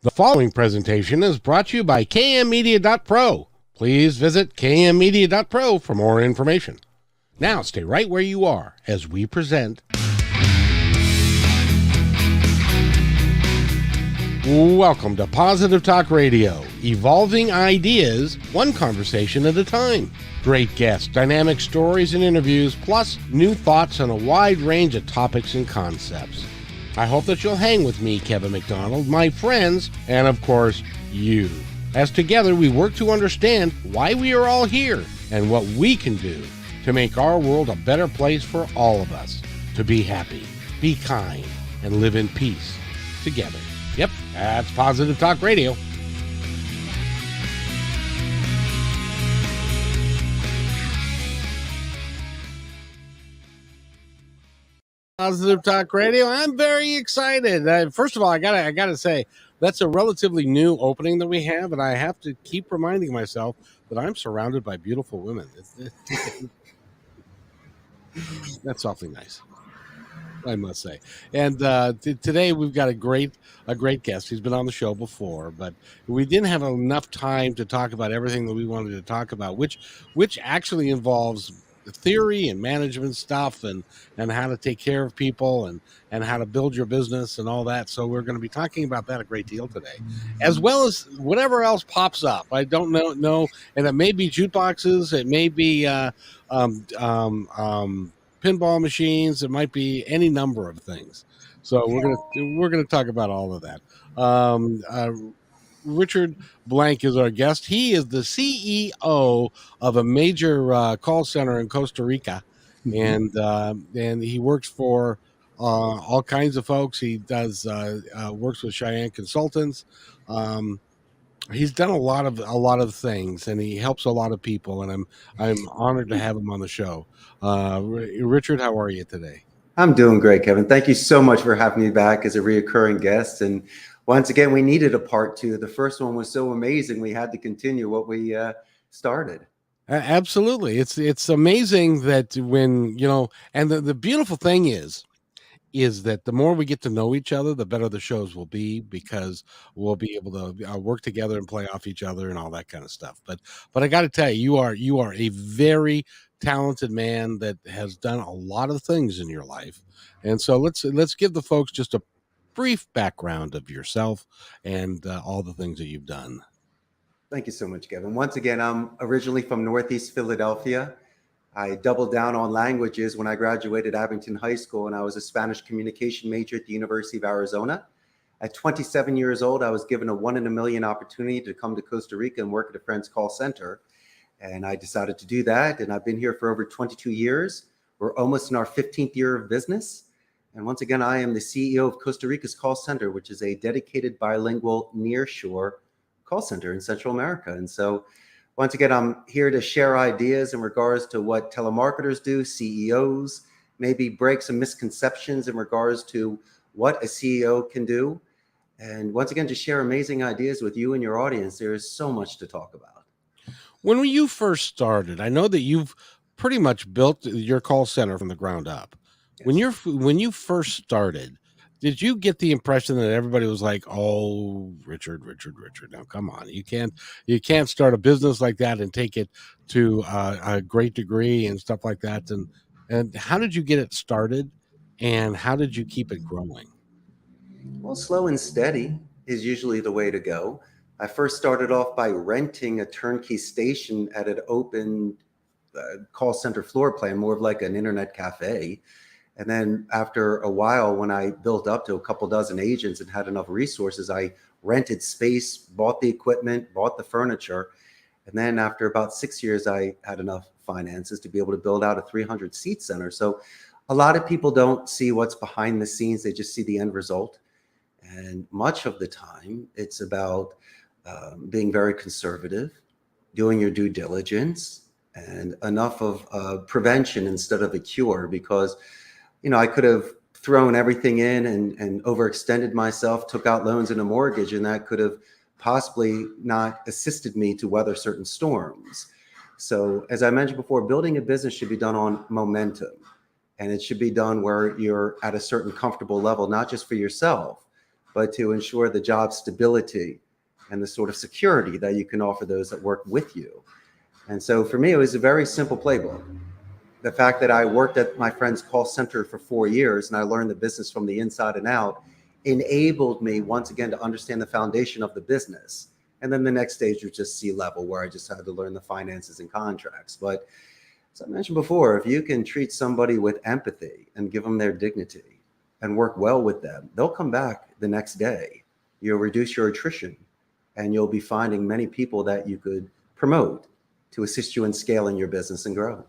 The following presentation is brought to you by kmmedia.pro. Please visit kmmedia.pro for more information. Now stay right where you are as we present. Welcome to Positive Talk Radio, evolving ideas, one conversation at a time. Great guests, dynamic stories and interviews, plus new thoughts on a wide range of topics and concepts. I hope that you'll hang with me, Kevin McDonald, my friends, and of course, you. As together we work to understand why we are all here and what we can do to make our world a better place for all of us. To be happy, be kind, and live in peace together. Yep, that's Positive Talk Radio. Positive Talk Radio. I'm very excited. First of all, I gotta say that's a relatively new opening that we have, and I have to keep reminding myself that I'm surrounded by beautiful women. That's awfully nice, I must say. And today we've got a great guest. He's been on the show before, but we didn't have enough time to talk about everything that we wanted to talk about, which actually involves theory and management stuff and how to take care of people and how to build your business and all that. So we're going to be talking about that a great deal today, as well as whatever else pops up. I don't know, and it may be jukeboxes, it may be pinball machines, it might be any number of things. So we're gonna talk about all of that. Richard Blank is our guest. He is the CEO of a major call center in Costa Rica, and he works for all kinds of folks. He does works with Cheyenne consultants. He's done a lot of things, and he helps a lot of people. And I'm honored to have him on the show. Richard, how are you today? I'm doing great, Kevin. Thank you so much for having me back as a reoccurring guest. And once again, we needed a part two. The first one was so amazing, we had to continue what we started. Absolutely. It's amazing that when, and the beautiful thing is that the more we get to know each other, the better the shows will be, because we'll be able to work together and play off each other and all that kind of stuff. But I got to tell you, you are a very talented man that has done a lot of things in your life. And so let's give the folks just a brief background of yourself and all the things that you've done. Thank you so much, Kevin. Once again, I'm originally from Northeast Philadelphia. I doubled down on languages when I graduated Abington High School, and I was a Spanish communication major at the University of Arizona. At 27 years old, I was given a 1 in a million opportunity to come to Costa Rica and work at a friend's call center. And I decided to do that. And I've been here for over 22 years. We're almost in our 15th year of business. And once again, I am the CEO of Costa Rica's call center, which is a dedicated bilingual nearshore call center in Central America. And so once again, I'm here to share ideas in regards to what telemarketers do, CEOs, maybe break some misconceptions in regards to what a CEO can do. And once again, to share amazing ideas with you and your audience. There is so much to talk about. When you first started, I know that you've pretty much built your call center from the ground up. Yes. When you first started, did you get the impression that everybody was like, "Oh, Richard, now come on, you can't start a business like that and take it to a great degree and stuff like that"? And how did you get it started, and how did you keep it growing? Well, slow and steady is usually the way to go. I first started off by renting a turnkey station at an open call center floor plan, more of like an internet cafe. And then after a while, when I built up to a couple dozen agents and had enough resources, I rented space, bought the equipment, bought the furniture. And then after about 6 years, I had enough finances to be able to build out a 300-seat center. So a lot of people don't see what's behind the scenes. They just see the end result. And much of the time, it's about being very conservative, doing your due diligence, and enough of prevention instead of a cure, because I could have thrown everything in and overextended myself, took out loans and a mortgage, and that could have possibly not assisted me to weather certain storms. So as I mentioned before, building a business should be done on momentum, and it should be done where you're at a certain comfortable level, not just for yourself, but to ensure the job stability and the sort of security that you can offer those that work with you. And so for me, it was a very simple playbook. The fact that I worked at my friend's call center for 4 years and I learned the business from the inside and out enabled me once again to understand the foundation of the business. And then the next stage was just C-level, where I just had to learn the finances and contracts. But as I mentioned before, if you can treat somebody with empathy and give them their dignity and work well with them, they'll come back the next day. You'll reduce your attrition and you'll be finding many people that you could promote to assist you in scaling your business and grow.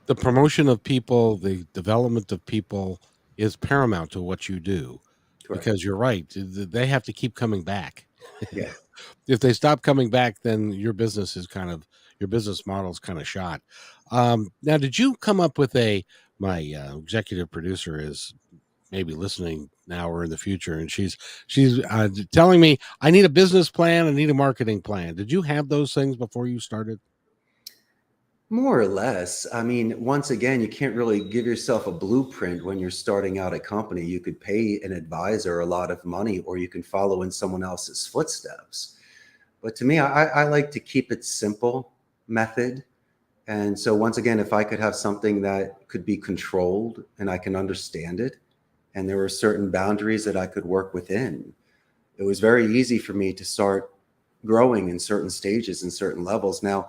The promotion of people, the development of people is paramount to what you do. Correct. Because you're right, they have to keep coming back. Yeah. If they stop coming back, then your business model is kind of shot. Now, did you come up with my executive producer is maybe listening now or in the future, and she's telling me I need a business plan, I need a marketing plan. Did you have those things before you started? More or less. I mean, once again, you can't really give yourself a blueprint when you're starting out a company. You could pay an advisor a lot of money, or you can follow in someone else's footsteps. But to me, I like to keep it simple method. And so once again, if I could have something that could be controlled and I can understand it, and there were certain boundaries that I could work within, it was very easy for me to start growing in certain stages and certain levels. Now,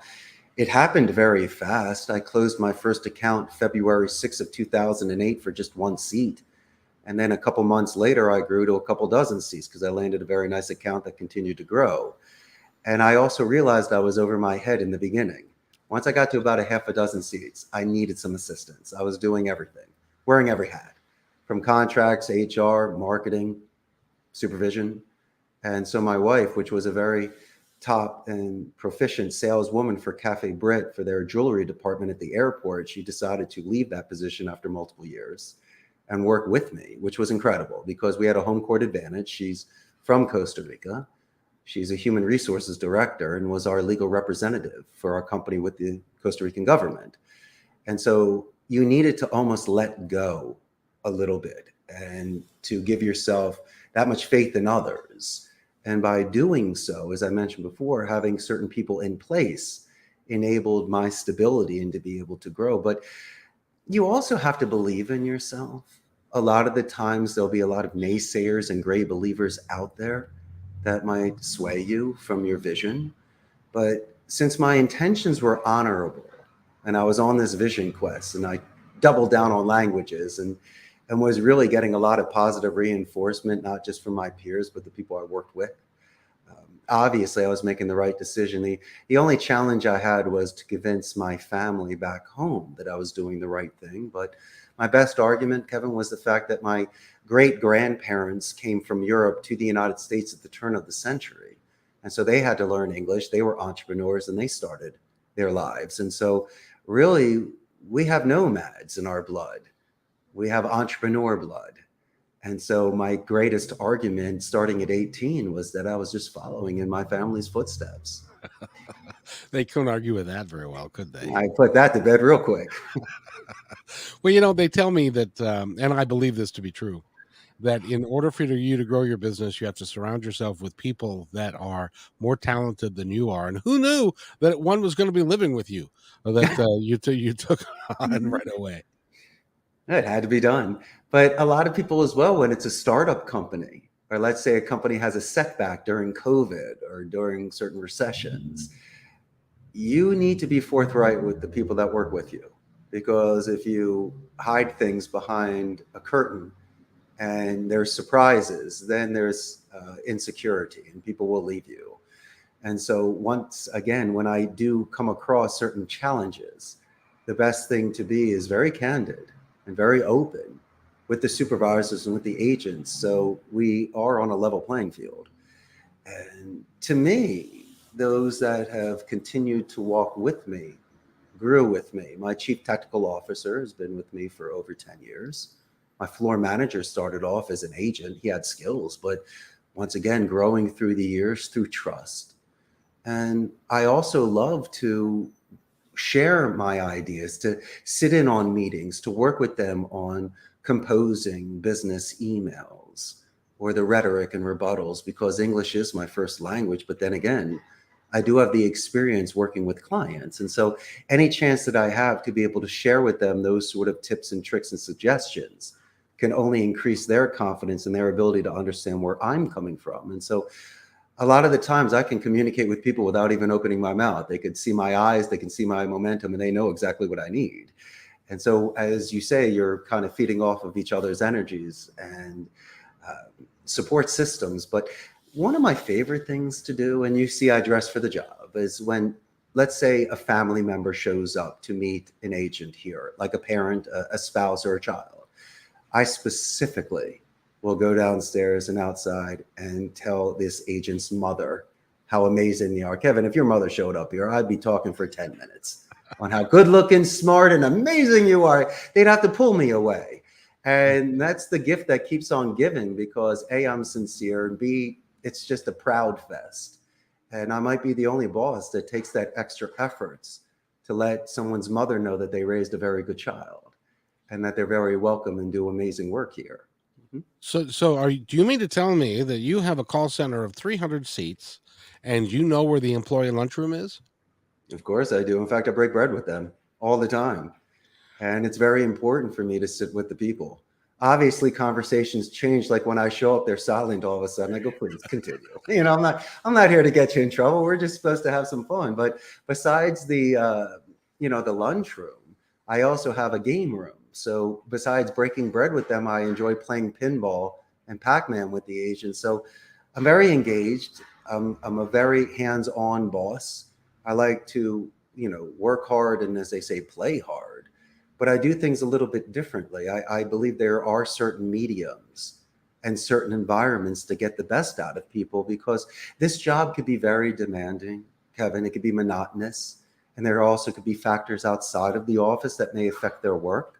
it happened very fast. I closed my first account February 6th of 2008 for just one seat. And then a couple months later, I grew to a couple dozen seats because I landed a very nice account that continued to grow. And I also realized I was over my head in the beginning. Once I got to about a half a dozen seats, I needed some assistance. I was doing everything, wearing every hat, from contracts, HR, marketing, supervision. And so my wife, which was a very top and proficient saleswoman for Cafe Brit for their jewelry department at the airport, she decided to leave that position after multiple years and work with me, which was incredible because we had a home court advantage. She's from Costa Rica. She's a human resources director and was our legal representative for our company with the Costa Rican government. And so you needed to almost let go a little bit and to give yourself that much faith in others. And by doing so, as I mentioned before, having certain people in place enabled my stability and to be able to grow. But you also have to believe in yourself. A lot of the times there'll be a lot of naysayers and gray believers out there that might sway you from your vision. But since my intentions were honorable and I was on this vision quest and I doubled down on languages and was really getting a lot of positive reinforcement, not just from my peers, but the people I worked with. Obviously, I was making the right decision. The only challenge I had was to convince my family back home that I was doing the right thing. But my best argument, Kevin, was the fact that my great-grandparents came from Europe to the United States at the turn of the century. And so they had to learn English. They were entrepreneurs and they started their lives. And so really, we have nomads in our blood. We have entrepreneur blood. And so my greatest argument starting at 18 was that I was just following in my family's footsteps. They couldn't argue with that very well, could they? I put that to bed real quick. Well, they tell me that, and I believe this to be true, that in order for you to grow your business, you have to surround yourself with people that are more talented than you are. And who knew that one was going to be living with you, that you took on right away? It had to be done. But a lot of people as well, when it's a startup company, or let's say a company has a setback during COVID or during certain recessions, you need to be forthright with the people that work with you. Because if you hide things behind a curtain and there's surprises, then there's insecurity and people will leave you. And so once again, when I do come across certain challenges, the best thing to be is very candid and very open with the supervisors and with the agents. So we are on a level playing field. And to me, those that have continued to walk with me grew with me. My chief tactical officer has been with me for over 10 years. My floor manager started off as an agent. He had skills, but once again, growing through the years through trust. And I also love to share my ideas, to sit in on meetings, to work with them on composing business emails, or the rhetoric and rebuttals, because English is my first language. But then again, I do have the experience working with clients. And so any chance that I have to be able to share with them those sort of tips and tricks and suggestions can only increase their confidence and their ability to understand where I'm coming from. And so a lot of the times I can communicate with people without even opening my mouth. They can see my eyes, they can see my momentum, and they know exactly what I need. And so, as you say, you're kind of feeding off of each other's energies and support systems. But one of my favorite things to do, and you see I dress for the job, is when, let's say, a family member shows up to meet an agent here, like a parent, a spouse, or a child. I specifically will go downstairs and outside and tell this agent's mother how amazing they are. Kevin, if your mother showed up here, I'd be talking for 10 minutes on how good looking, smart, and amazing you are. They'd have to pull me away. And that's the gift that keeps on giving, because A, I'm sincere, and B, it's just a proud fest. And I might be the only boss that takes that extra efforts to let someone's mother know that they raised a very good child and that they're very welcome and do amazing work here. So do you mean to tell me that you have a call center of 300 seats and you know where the employee lunchroom is? Of course I do. In fact, I break bread with them all the time. And it's very important for me to sit with the people. Obviously, conversations change. Like when I show up, they're silent all of a sudden. I go, please continue. I'm not here to get you in trouble. We're just supposed to have some fun. But besides the lunchroom, I also have a game room. So besides breaking bread with them, I enjoy playing pinball and Pac-Man with the agents. So I'm very engaged. I'm a very hands-on boss. I like to, work hard and, as they say, play hard. But I do things a little bit differently. I believe there are certain mediums and certain environments to get the best out of people, because this job could be very demanding, Kevin. It could be monotonous. And there also could be factors outside of the office that may affect their work.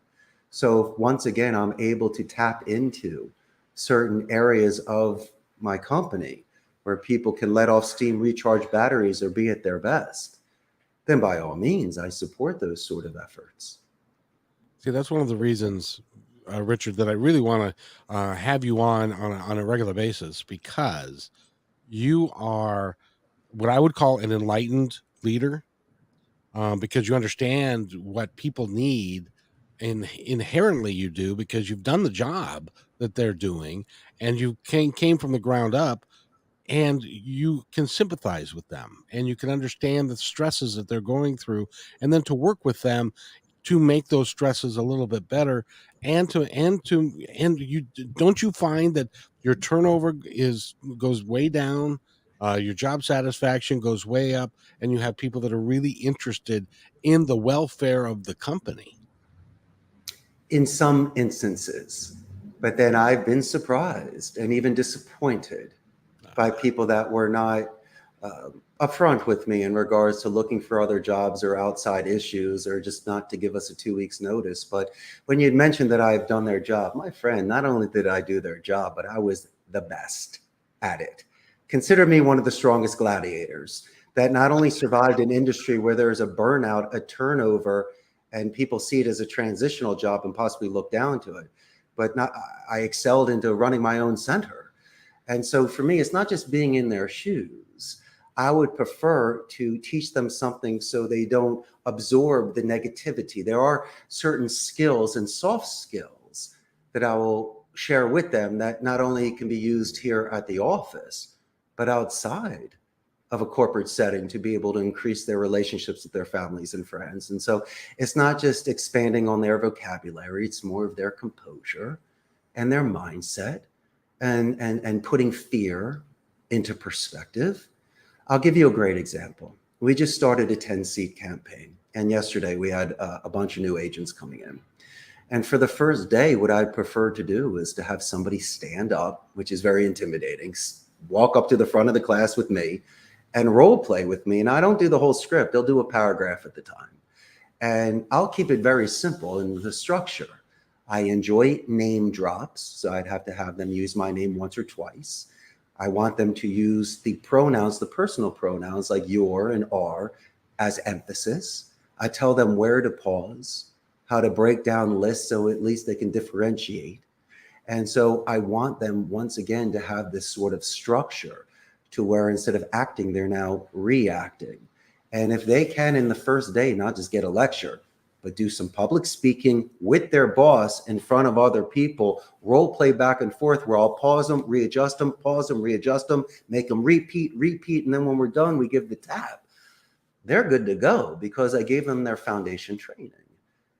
So once again, I'm able to tap into certain areas of my company where people can let off steam, recharge batteries, or be at their best. Then by all means, I support those sort of efforts. See, that's one of the reasons, Richard, that I really want to have you on a regular basis, because you are what I would call an enlightened leader, because you understand what people need, and inherently you do, because you've done the job that they're doing, and you came from the ground up, and you can sympathize with them, and you can understand the stresses that they're going through, and then to work with them to make those stresses a little bit better, and you don't you find that your turnover goes way down, your job satisfaction goes way up, and you have people that are really interested in the welfare of the company? In some instances, but then I've been surprised and even disappointed by people that were not upfront with me in regards to looking for other jobs or outside issues, or just not to give us a 2 weeks notice. But when you'd mentioned that I've done their job, my friend, not only did I do their job, but I was the best at it. Consider me one of the strongest gladiators that not only survived an industry where there's a burnout, a turnover, and people see it as a transitional job and possibly look down to it, but I excelled into running my own center. And so for me, it's not just being in their shoes. I would prefer to teach them something so they don't absorb the negativity. There are certain skills and soft skills that I will share with them that not only can be used here at the office, but outside of a corporate setting to be able to increase their relationships with their families and friends. And so it's not just expanding on their vocabulary, it's more of their composure and their mindset, and putting fear into perspective. I'll give you a great example. We just started a 10-seat campaign, and yesterday we had a bunch of new agents coming in. And for the first day, what I'd prefer to do is to have somebody stand up, which is very intimidating, walk up to the front of the class with me and role play with me. And I don't do the whole script. They'll do a paragraph at the time. And I'll keep it very simple in the structure. I enjoy name drops, so I'd have to have them use my name once or twice. I want them to use the pronouns, the personal pronouns like your and are, as emphasis. I tell them where to pause, how to break down lists so at least they can differentiate. And so I want them once again to have this sort of structure to where instead of acting, they're now reacting. And if they can in the first day, not just get a lecture, but do some public speaking with their boss in front of other people, role play back and forth where I'll pause them, readjust them, pause them, readjust them, make them repeat. And then when we're done, we give the tap. They're good to go because I gave them their foundation training.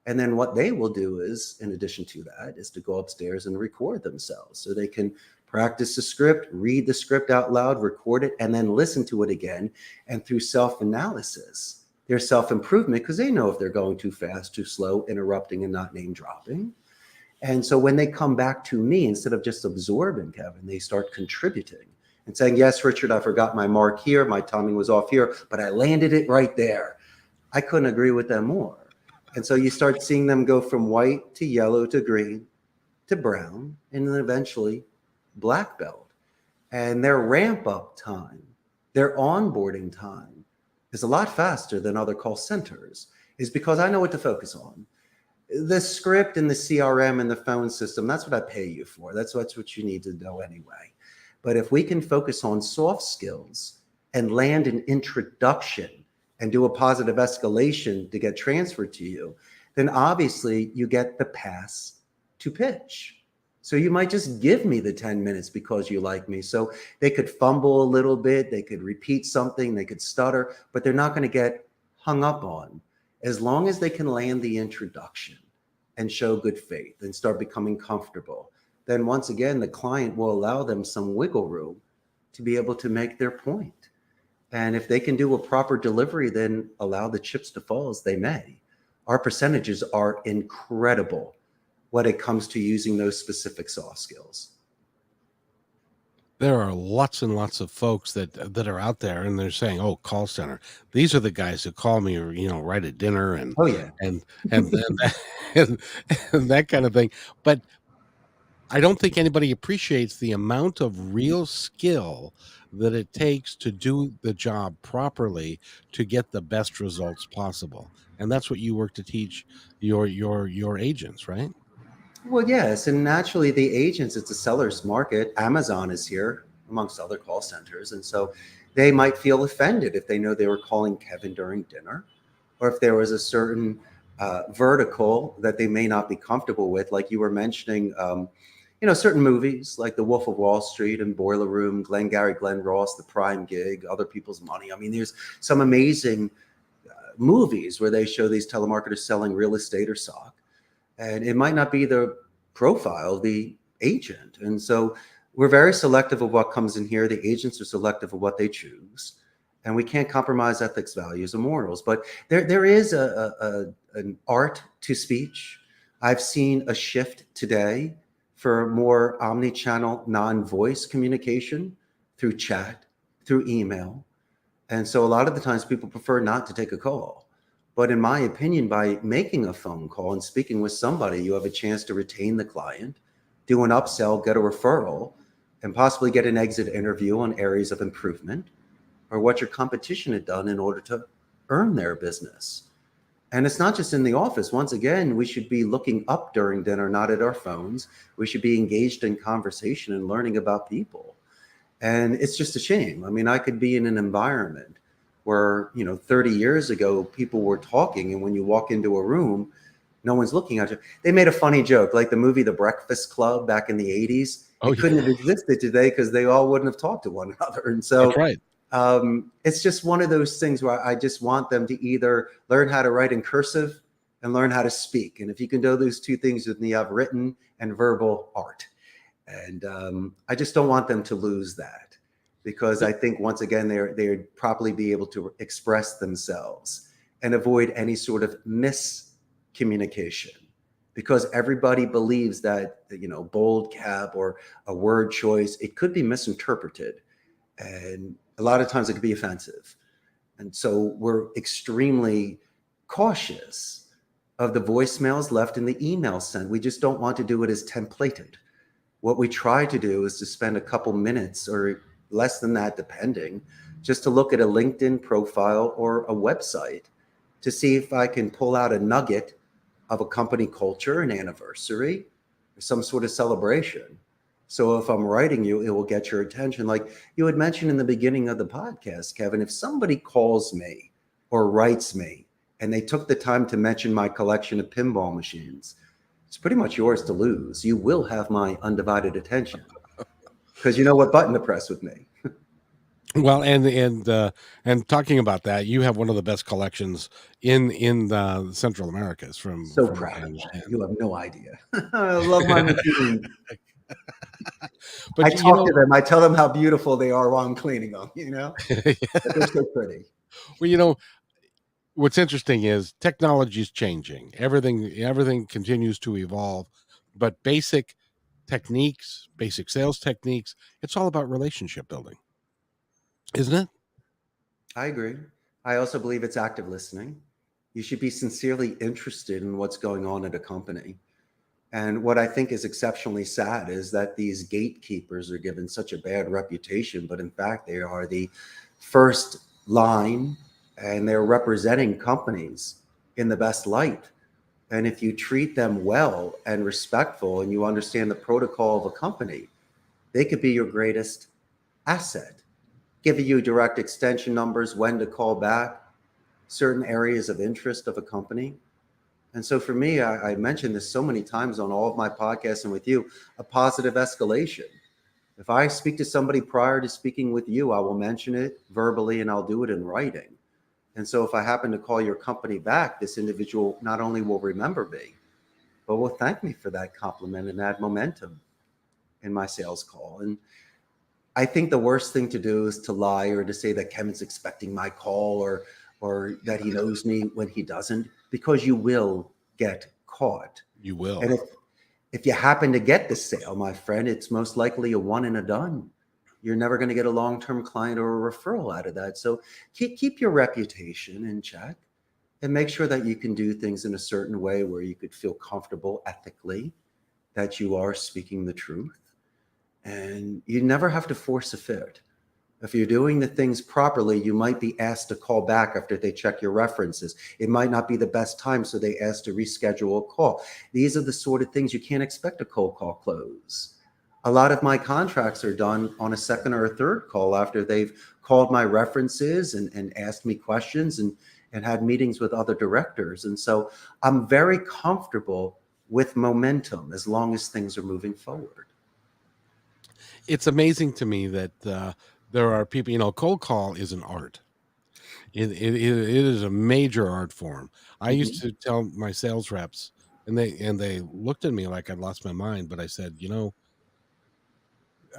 And then what they will do is, in addition to that, is to go upstairs and record themselves so they can practice the script, read the script out loud, record it, and then listen to it again. And through self-analysis, their self-improvement, because they know if they're going too fast, too slow, interrupting and not name dropping. And so when they come back to me, instead of just absorbing, Kevin, they start contributing and saying, yes, Richard, I forgot my mark here. My timing was off here, but I landed it right there. I couldn't agree with them more. And so you start seeing them go from white to yellow to green to brown, and then eventually black belt. And their ramp up time, their onboarding time is a lot faster than other call centers, is because I know what to focus on. The script and the CRM and the phone system, that's what I pay you for. That's what you need to know anyway. But if we can focus on soft skills and land an introduction and do a positive escalation to get transferred to you, then obviously you get the pass to pitch. So you might just give me the 10 minutes because you like me. So they could fumble a little bit, they could repeat something, they could stutter, but they're not going to get hung up on as long as they can land the introduction and show good faith and start becoming comfortable. Then once again, the client will allow them some wiggle room to be able to make their point. And if they can do a proper delivery, then allow the chips to fall as they may. Our percentages are incredible when it comes to using those specific soft skills. There are lots and lots of folks that are out there, and they're saying, "Oh, call center. These are the guys who call me, or right at dinner, and Oh yeah, and and, and that kind of thing." But I don't think anybody appreciates the amount of real skill that it takes to do the job properly to get the best results possible. And that's what you work to teach your agents, right? well, yes, and naturally the agents, it's a seller's market. Amazon is here amongst other call centers, and so they might feel offended if they know they were calling Kevin during dinner, or if there was a certain vertical that they may not be comfortable with, like you were mentioning. Certain movies like The Wolf of Wall Street and Boiler Room, Glengarry Glen Ross, The Prime Gig, Other People's Money. I mean, there's some amazing movies where they show these telemarketers selling real estate or stock, and it might not be the profile of the agent. And so we're very selective of what comes in here. The agents are selective of what they choose, and we can't compromise ethics, values, and morals. But there is an art to speech. I've seen a shift today for more omni-channel, non-voice communication through chat, through email. And so a lot of the times people prefer not to take a call. But in my opinion, by making a phone call and speaking with somebody, you have a chance to retain the client, do an upsell, get a referral, and possibly get an exit interview on areas of improvement or what your competition had done in order to earn their business. And it's not just in the office. Once again, we should be looking up during dinner, not at our phones. We should be engaged in conversation and learning about people. And it's just a shame. I mean, I could be in an environment where, 30 years ago, people were talking, and when you walk into a room, no one's looking at you. They made a funny joke, like the movie The Breakfast Club back in the 80s. Oh, it couldn't have existed today because they all wouldn't have talked to one another. And so that's right. It's just one of those things where I just want them to either learn how to write in cursive and learn how to speak. And if you can do those two things, then you have written and verbal art. And I just don't want them to lose that, because I think once again, they'd probably be able to express themselves and avoid any sort of miscommunication, because everybody believes that, bold cap or a word choice, it could be misinterpreted. And a lot of times it could be offensive. And so we're extremely cautious of the voicemails left in the email sent. We just don't want to do it as templated. What we try to do is to spend a couple minutes or less than that, depending, just to look at a LinkedIn profile or a website to see if I can pull out a nugget of a company culture, an anniversary, some sort of celebration. So if I'm writing you, it will get your attention. Like you had mentioned in the beginning of the podcast, Kevin, if somebody calls me or writes me and they took the time to mention my collection of pinball machines, it's pretty much yours to lose. You will have my undivided attention because you know what button to press with me. Well, and talking about that, you have one of the best collections in Central Americas, So from what I proud of that. understand. You have no idea. I love my machines. I But talk to them. I tell them how beautiful they are while I'm cleaning them, But they're so pretty. well, what's interesting is technology is changing. Everything continues to evolve, but basic techniques, basic sales techniques, it's all about relationship building, isn't it? I agree. I also believe it's active listening. You should be sincerely interested in what's going on at a company. And what I think is exceptionally sad is that these gatekeepers are given such a bad reputation, but in fact, they are the first line and they're representing companies in the best light. And if you treat them well and respectful and you understand the protocol of a company, they could be your greatest asset, giving you direct extension numbers, when to call back, certain areas of interest of a company. And so for me, I mentioned this so many times on all of my podcasts and with you, a positive escalation. If I speak to somebody prior to speaking with you, I will mention it verbally and I'll do it in writing. And so if I happen to call your company back, this individual not only will remember me, but will thank me for that compliment and add momentum in my sales call. And I think the worst thing to do is to lie or to say that Kevin's expecting my call or that he knows me when he doesn't, because you will get caught. You will. And if you happen to get the sale, my friend, it's most likely a one and a done. You're never going to get a long-term client or a referral out of that. So keep your reputation in check and make sure that you can do things in a certain way where you could feel comfortable ethically that you are speaking the truth. And you never have to force a fit. If you're doing the things properly, you might be asked to call back after they check your references. It might not be the best time, so they ask to reschedule a call. These are the sort of things you can't expect a cold call close. A lot of my contracts are done on a second or a third call after they've called my references and asked me questions and had meetings with other directors. And so I'm very comfortable with momentum as long as things are moving forward. It's amazing to me that there are people. Cold call is an art. It is a major art form. I used to tell my sales reps, and they looked at me like I'd lost my mind. But I said,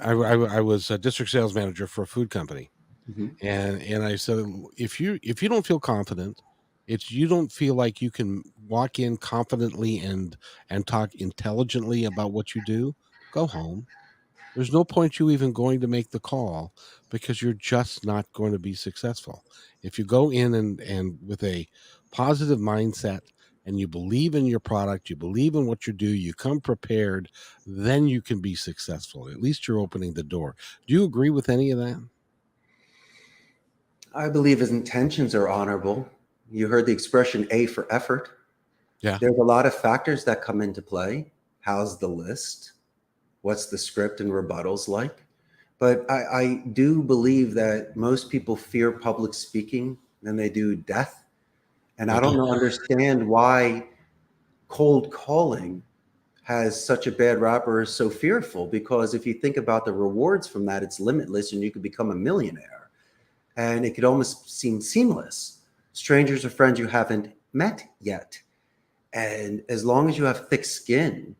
I was a district sales manager for a food company, Mhm. and I said, if you don't feel confident, you don't feel like you can walk in confidently and talk intelligently about what you do, go home. There's no point you even going to make the call because you're just not going to be successful. If you go in and with a positive mindset and you believe in your product, you believe in what you do, you come prepared, then you can be successful. At least you're opening the door. Do you agree with any of that? I believe his intentions are honorable. You heard the expression A for effort. Yeah. There's a lot of factors that come into play. How's the list? What's the script and rebuttals like? But I do believe that most people fear public speaking than they do death. And They I do. don't understand why cold calling has such a bad rap or is so fearful, because if you think about the rewards from that, it's limitless and you could become a millionaire. And it could almost seem seamless. Strangers or friends you haven't met yet. And as long as you have thick skin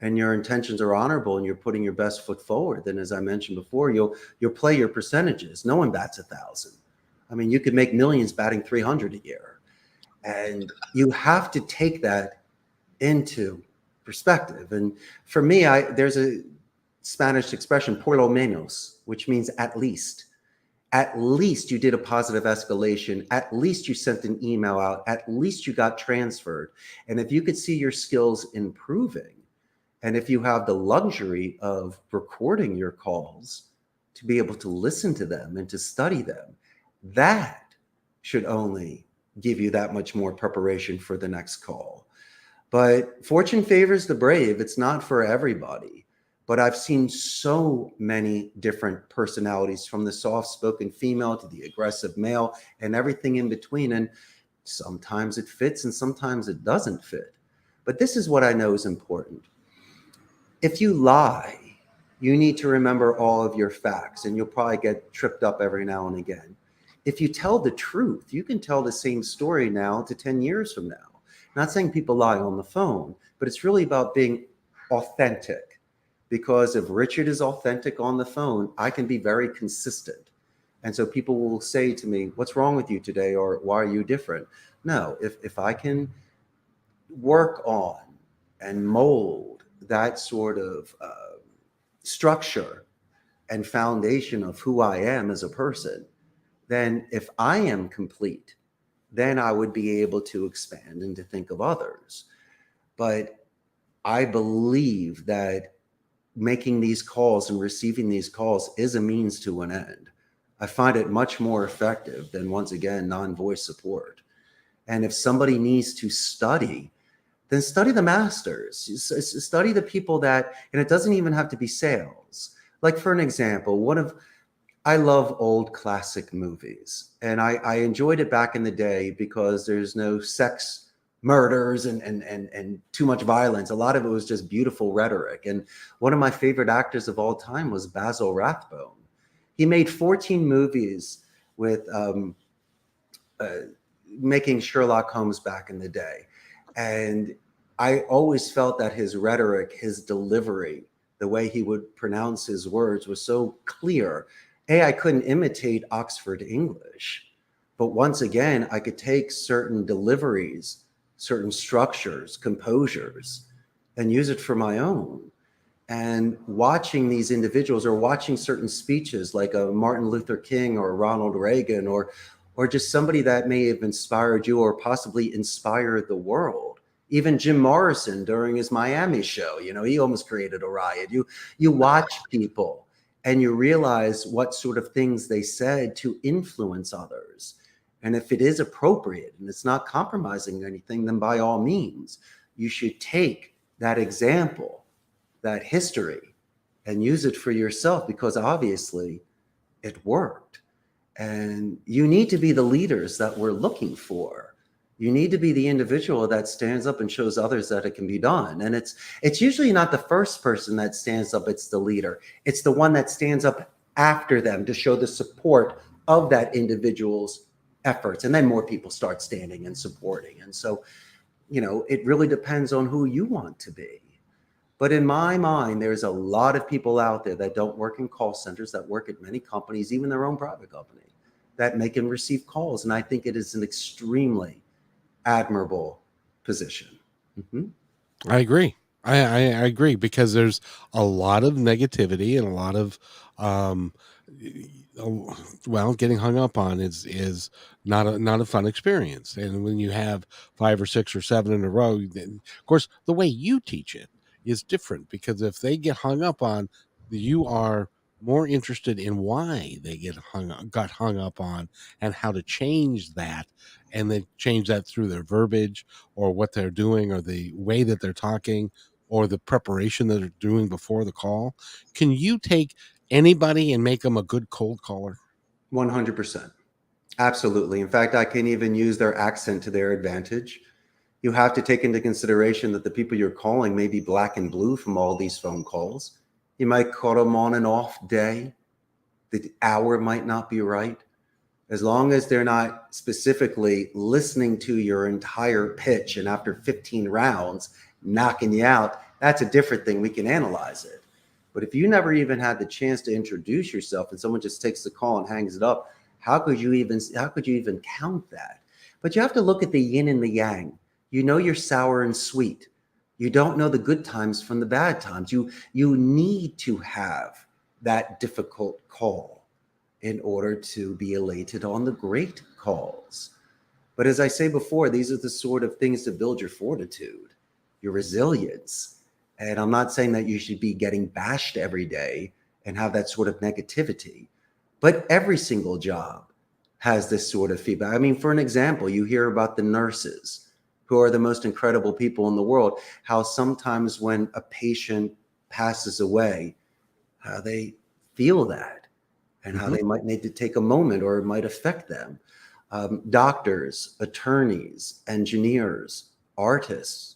and your intentions are honorable and you're putting your best foot forward, then as I mentioned before, you'll play your percentages. No one bats 1,000. I mean, you could make millions batting 300 a year. And you have to take that into perspective. And for me, there's a Spanish expression, por lo menos, which means at least. At least you did a positive escalation. At least you sent an email out. At least you got transferred. And if you could see your skills improving, and if you have the luxury of recording your calls to be able to listen to them and to study them, that should only give you that much more preparation for the next call. But fortune favors the brave. It's not for everybody. But I've seen so many different personalities, from the soft-spoken female to the aggressive male and everything in between. And sometimes it fits and sometimes it doesn't fit. But this is what I know is important. If you lie, you need to remember all of your facts, and you'll probably get tripped up every now and again. If you tell the truth, you can tell the same story now to 10 years from now. Not saying people lie on the phone, but it's really about being authentic. Because if Richard is authentic on the phone, I can be very consistent. And so people will say to me, what's wrong with you today? Or why are you different? No, if I can work on and mold that sort of structure and foundation of who I am as a person, then if I am complete, then I would be able to expand and to think of others. But I believe that making these calls and receiving these calls is a means to an end. I find it much more effective than, once again, non-voice support. And if somebody needs to study, then study the masters, study the people that, and it doesn't even have to be sales. Like, for an example, I love old classic movies, and I enjoyed it back in the day because there's no sex, murders, and too much violence. A lot of it was just beautiful rhetoric. And one of my favorite actors of all time was Basil Rathbone. He made 14 movies with making Sherlock Holmes back in the day. And I always felt that his rhetoric, his delivery, the way he would pronounce his words was so clear. I couldn't imitate Oxford English, but once again, I could take certain deliveries, certain structures, composures, and use it for my own. And watching these individuals, or watching certain speeches like a Martin Luther King or Ronald Reagan, or just somebody that may have inspired you or possibly inspired the world. Even Jim Morrison during his Miami show, he almost created a riot. You watch people and you realize what sort of things they said to influence others. And if it is appropriate and it's not compromising anything, then by all means, you should take that example, that history, and use it for yourself, because obviously it worked. And you need to be the leaders that we're looking for. You need to be the individual that stands up and shows others that it can be done. And it's usually not the first person that stands up, it's the leader. It's the one that stands up after them to show the support of that individual's efforts. And then more people start standing and supporting. And so, it really depends on who you want to be. But in my mind, there's a lot of people out there that don't work in call centers, that work at many companies, even their own private company, that make and receive calls. And I think it is an extremely admirable position. Mm-hmm. I agree. I agree, because there's a lot of negativity and a lot of, getting hung up on is not a fun experience. And when you have 5 or 6 or 7 in a row, then, of course, the way you teach it is different, because if they get hung up on, you are more interested in why they got hung up on, and how to change that, and then change that through their verbiage, or what they're doing, or the way that they're talking, or the preparation that they're doing before the call. Can you take anybody and make them a good cold caller? 100%. Absolutely. In fact, I can even use their accent to their advantage. You have to take into consideration that the people you're calling may be black and blue from all these phone calls. You might call them on an off day. The hour might not be right. As long as they're not specifically listening to your entire pitch and after 15 rounds knocking you out, that's a different thing. We can analyze it. But if you never even had the chance to introduce yourself and someone just takes the call and hangs it up, how could you even count that? But you have to look at the yin and the yang. You're sour and sweet. You don't know the good times from the bad times. You need to have that difficult call in order to be elated on the great calls. But as I say before, these are the sort of things to build your fortitude, your resilience. And I'm not saying that you should be getting bashed every day and have that sort of negativity, but every single job has this sort of feedback. I mean, for an example, you hear about the nurses who are the most incredible people in the world, how sometimes when a patient passes away, how they feel that and how Mm-hmm. they might need to take a moment or it might affect them. Doctors, attorneys, engineers, artists,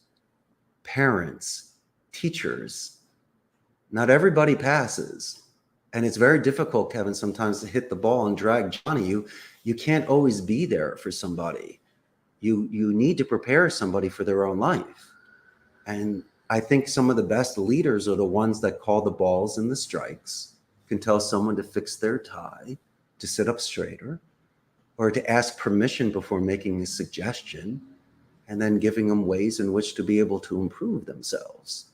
parents, teachers, not everybody passes. And it's very difficult, Kevin, sometimes to hit the ball and drag Johnny. You can't always be there for somebody. You need to prepare somebody for their own life. And I think some of the best leaders are the ones that call the balls and the strikes, can tell someone to fix their tie, to sit up straighter, or to ask permission before making a suggestion, and then giving them ways in which to be able to improve themselves.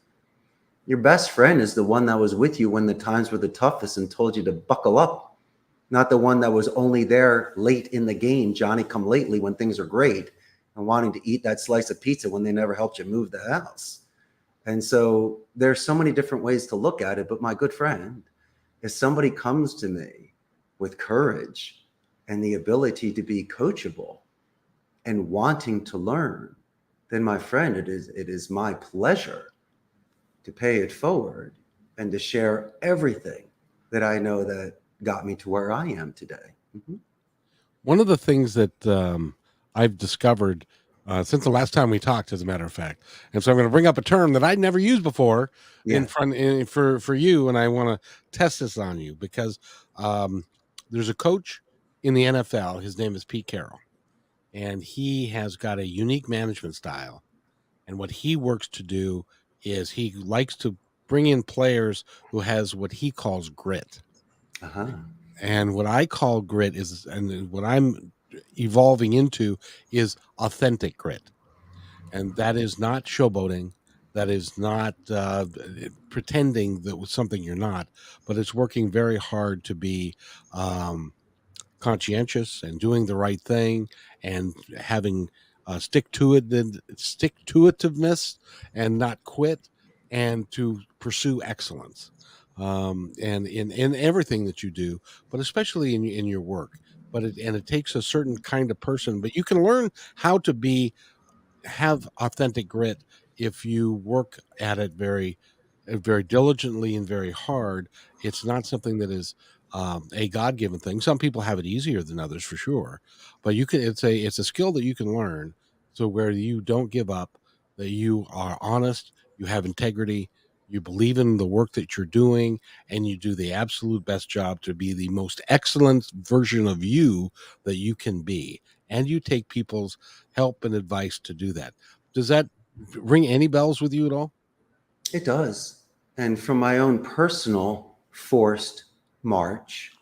Your best friend is the one that was with you when the times were the toughest and told you to buckle up, not the one that was only there late in the game, Johnny come lately, when things are great, and wanting to eat that slice of pizza when they never helped you move the house. And so there's so many different ways to look at it. But my good friend, if somebody comes to me with courage and the ability to be coachable and wanting to learn, then my friend, it is my pleasure to pay it forward and to share everything that I know that got me to where I am today. Mm-hmm. One of the things that I've discovered since the last time we talked, as a matter of fact, and so I'm going to bring up a term that I'd never used before Yeah. for you, and I want to test this on you because there's a coach in the NFL. His name is Pete Carroll, and he has got a unique management style. And what he works to do is he likes to bring in players who has what he calls grit. Uh-huh. And what I call grit is, and what I'm evolving into, is authentic grit. And that is not showboating. That is not pretending that was something you're not, but it's working very hard to be um, conscientious and doing the right thing and having stick to itiveness and not quit and to pursue excellence and in everything that you do, but especially in your work. But it takes a certain kind of person, but you can learn how to be have authentic grit if you work at it very diligently and very hard. It's not something that is a god-given thing. Some people have it easier than others, for sure, but you can. It's a skill that you can learn, so where you don't give up, that you are honest, you have integrity, you believe in the work that you're doing, and you do the absolute best job to be the most excellent version of you that you can be, and you take people's help and advice to do that. Does that ring any bells with you at all? It does. And from my own personal forced march,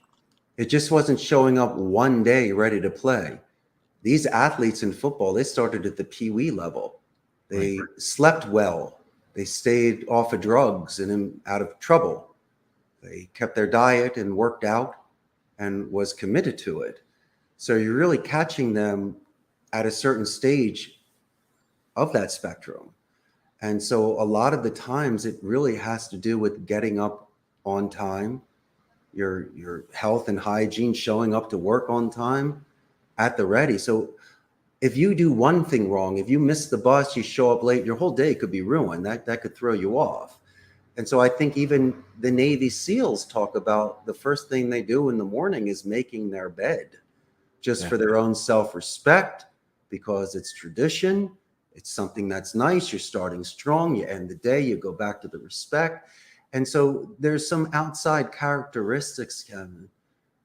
it just wasn't showing up one day ready to play. These athletes in football, they started at the Pee Wee level. Right. They slept well. They stayed off of drugs and out of trouble. They kept their diet and worked out and was committed to it. So you're really catching them at a certain stage of that spectrum. And so a lot of the times it really has to do with getting up on time, your health and hygiene, showing up to work on time, at the ready. So if you do one thing wrong, if you miss the bus, you show up late, your whole day could be ruined. That could throw you off. And so I think even the Navy SEALs talk about the first thing they do in the morning is making their bed, just Yeah. for their own self-respect, because it's tradition. It's something that's nice. You're starting strong. You end the day, you go back to the respect. And so there's some outside characteristics, Kevin,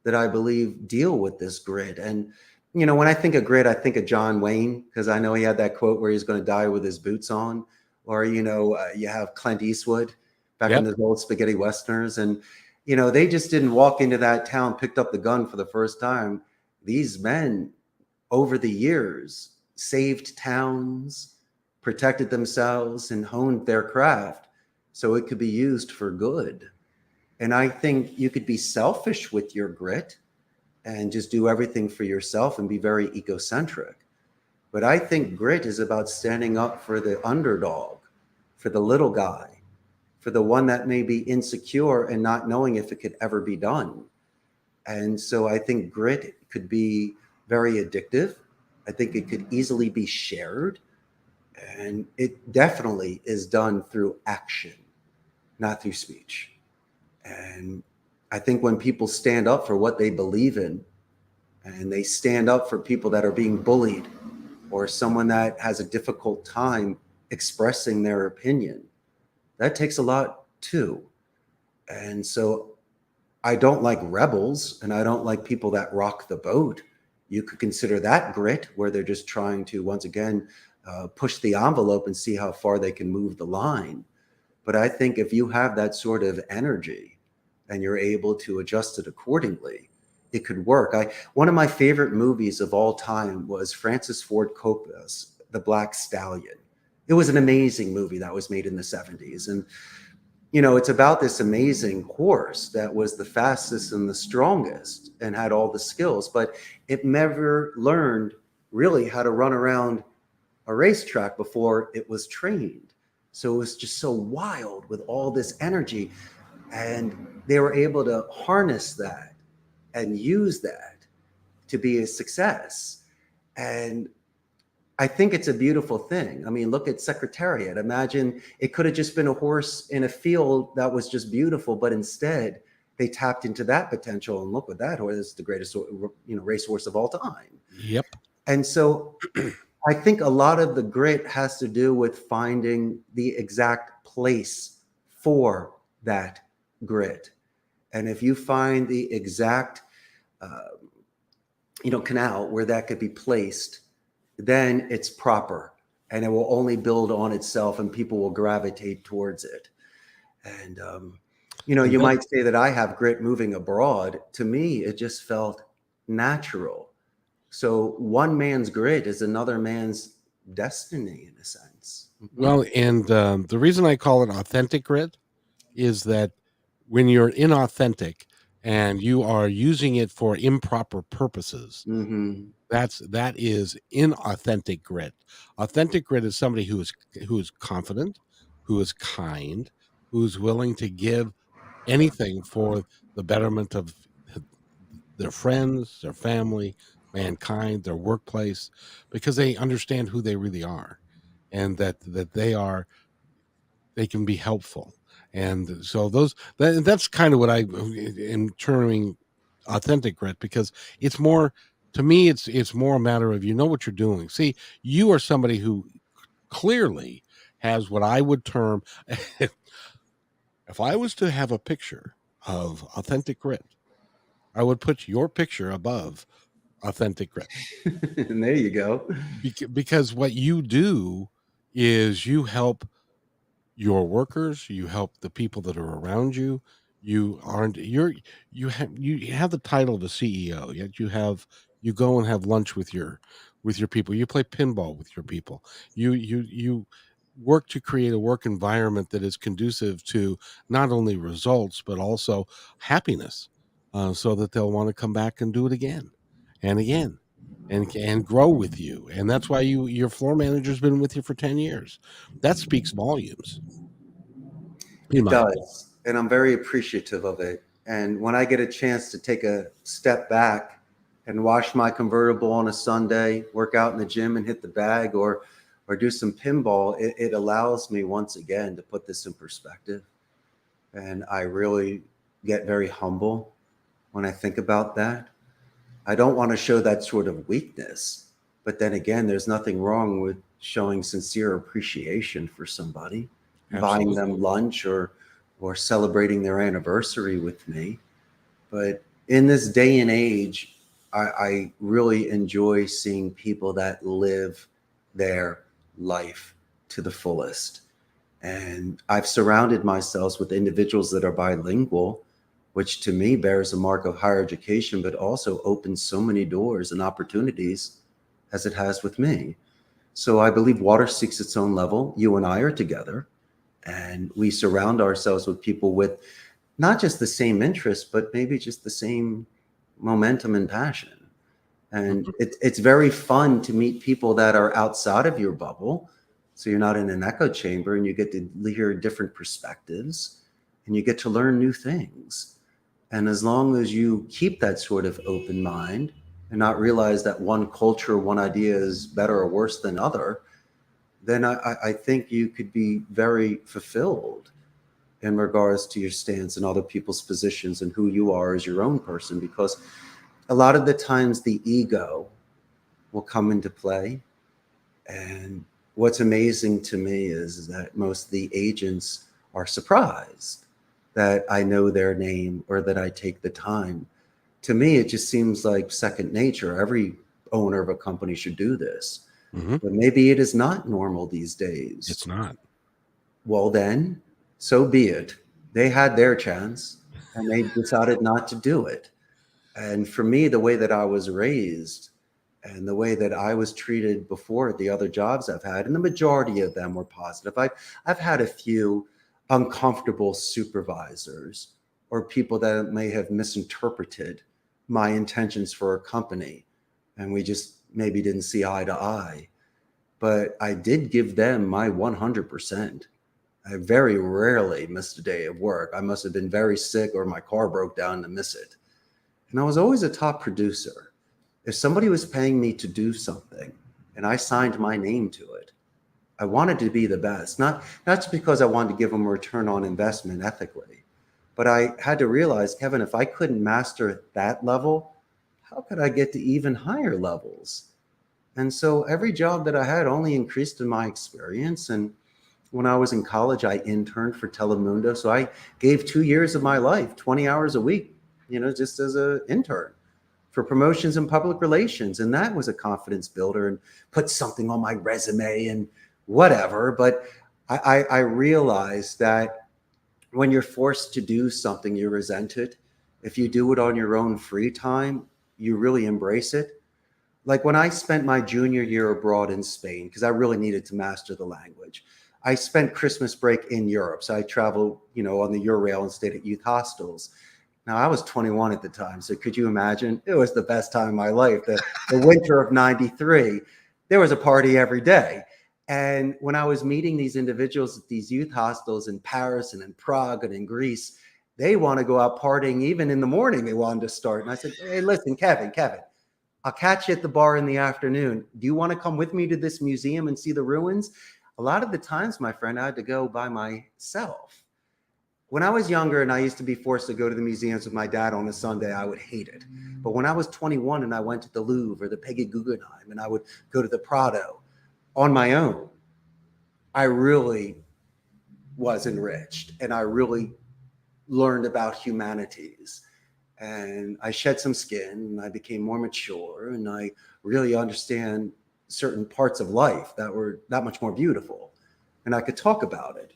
that I believe deal with this grit. And, you know, when I think of grit, I think of John Wayne, because I know he had that quote where he's going to die with his boots on. Or, you have Clint Eastwood back in Yep. those old spaghetti westerns. And, they just didn't walk into that town, picked up the gun for the first time. These men, over the years, saved towns, protected themselves, and honed their craft so it could be used for good. And I think you could be selfish with your grit and just do everything for yourself and be very egocentric. But I think grit is about standing up for the underdog, for the little guy, for the one that may be insecure and not knowing if it could ever be done. And so I think grit could be very addictive. I think it could easily be shared. And it definitely is done through action, not through speech. And I think when people stand up for what they believe in, and they stand up for people that are being bullied or someone that has a difficult time expressing their opinion, that takes a lot too. And so I don't like rebels, and I don't like people that rock the boat. You could consider that grit, where they're just trying to, once again, push the envelope and see how far they can move the line. But I think if you have that sort of energy and you're able to adjust it accordingly, it could work. One of my favorite movies of all time was Francis Ford Coppola's The Black Stallion. It was an amazing movie that was made in the 70s. And, you know, it's about this amazing horse that was the fastest and the strongest and had all the skills, but it never learned really how to run around a racetrack before it was trained. So it was just so wild with all this energy. And they were able to harness that and use that to be a success. And I think it's a beautiful thing. I mean, look at Secretariat. Imagine it could have just been a horse in a field that was just beautiful, but instead they tapped into that potential. And look what that horse is, the greatest, racehorse of all time. Yep. And so I think a lot of the grit has to do with finding the exact place for that grit. And if you find the exact, canal where that could be placed, then it's proper, and it will only build on itself, and people will gravitate towards it. And, you might say that I have grit moving abroad. To me, it just felt natural. So one man's grit is another man's destiny, in a sense. Well, and the reason I call it authentic grit is that when you're inauthentic and you are using it for improper purposes, that is inauthentic grit. Authentic grit is somebody who is confident, who is kind, who's willing to give anything for the betterment of their friends, their family, mankind, their workplace, because they understand who they really are, and that they can be helpful. And so that's kind of what I am terming authentic grit, because it's more, to me, it's more a matter of, what you're doing. See, you are somebody who clearly has what I would term, if I was to have a picture of authentic grit, I would put your picture above authentic grit. And there you go. Because what you do is you help your workers, you help the people that are around you. You have the title of a CEO, yet you go and have lunch with your people. You play pinball with your people. You work to create a work environment that is conducive to not only results but also happiness, so that they'll want to come back and do it again and again and grow with you. And that's why your floor manager's been with you for 10 years. That speaks volumes. It does. And I'm very appreciative of it. And when I get a chance to take a step back and wash my convertible on a Sunday, work out in the gym and hit the bag, or do some pinball, it allows me once again to put this in perspective. And I really get very humble when I think about that. I don't want to show that sort of weakness, but then again, there's nothing wrong with showing sincere appreciation for somebody. Absolutely. Buying them lunch or celebrating their anniversary with me. But in this day and age, I really enjoy seeing people that live their life to the fullest. And I've surrounded myself with individuals that are bilingual, which to me bears a mark of higher education, but also opens so many doors and opportunities as it has with me. So I believe water seeks its own level. You and I are together, and we surround ourselves with people with not just the same interests, but maybe just the same momentum and passion. And it's very fun to meet people that are outside of your bubble. So you're not in an echo chamber, and you get to hear different perspectives, and you get to learn new things. And as long as you keep that sort of open mind and not realize that one culture, one idea is better or worse than other, then I think you could be very fulfilled in regards to your stance and other people's positions and who you are as your own person. Because a lot of the times the ego will come into play. And what's amazing to me is that most of the agents are surprised that I know their name or that I take the time. To me, it just seems like second nature. Every owner of a company should do this. But maybe it is not normal these days. It's not. Well, then, so be it. They had their chance and they decided not to do it. And for me, the way that I was raised and the way that I was treated before at the other jobs I've had, and the majority of them were positive. I've had a few uncomfortable supervisors or people that may have misinterpreted my intentions for a company, and we just maybe didn't see eye to eye. But I did give them my 100%. I very rarely missed a day of work. I must have been very sick or my car broke down to miss it. And I was always a top producer. If somebody was paying me to do something and I signed my name to it, I wanted to be the best, not just because I wanted to give them a return on investment ethically, but I had to realize, Kevin, if I couldn't master that level, how could I get to even higher levels? And so every job that I had only increased in my experience. And when I was in college, I interned for Telemundo. So I gave 2 years of my life, 20 hours a week, just as an intern for promotions and public relations. And that was a confidence builder and put something on my resume and whatever. But I realized that when you're forced to do something, you resent it. If you do it on your own free time, you really embrace it. Like when I spent my junior year abroad in Spain, because I really needed to master the language, I spent Christmas break in Europe. So I traveled, on the Eurail and stayed at youth hostels. Now, I was 21 at the time. So could you imagine? It was the best time of my life. The winter of 93, there was a party every day. And when I was meeting these individuals at these youth hostels in Paris and in Prague and in Greece, they want to go out partying even in the morning. They wanted to start. And I said, hey, listen, Kevin, I'll catch you at the bar in the afternoon. Do you want to come with me to this museum and see the ruins? A lot of the times, my friend, I had to go by myself. When I was younger and I used to be forced to go to the museums with my dad on a Sunday, I would hate it. But when I was 21 and I went to the Louvre or the Peggy Guggenheim and I would go to the Prado on my own, I really was enriched and I really learned about humanities. And I shed some skin and I became more mature and I really understand certain parts of life that were that much more beautiful. And I could talk about it.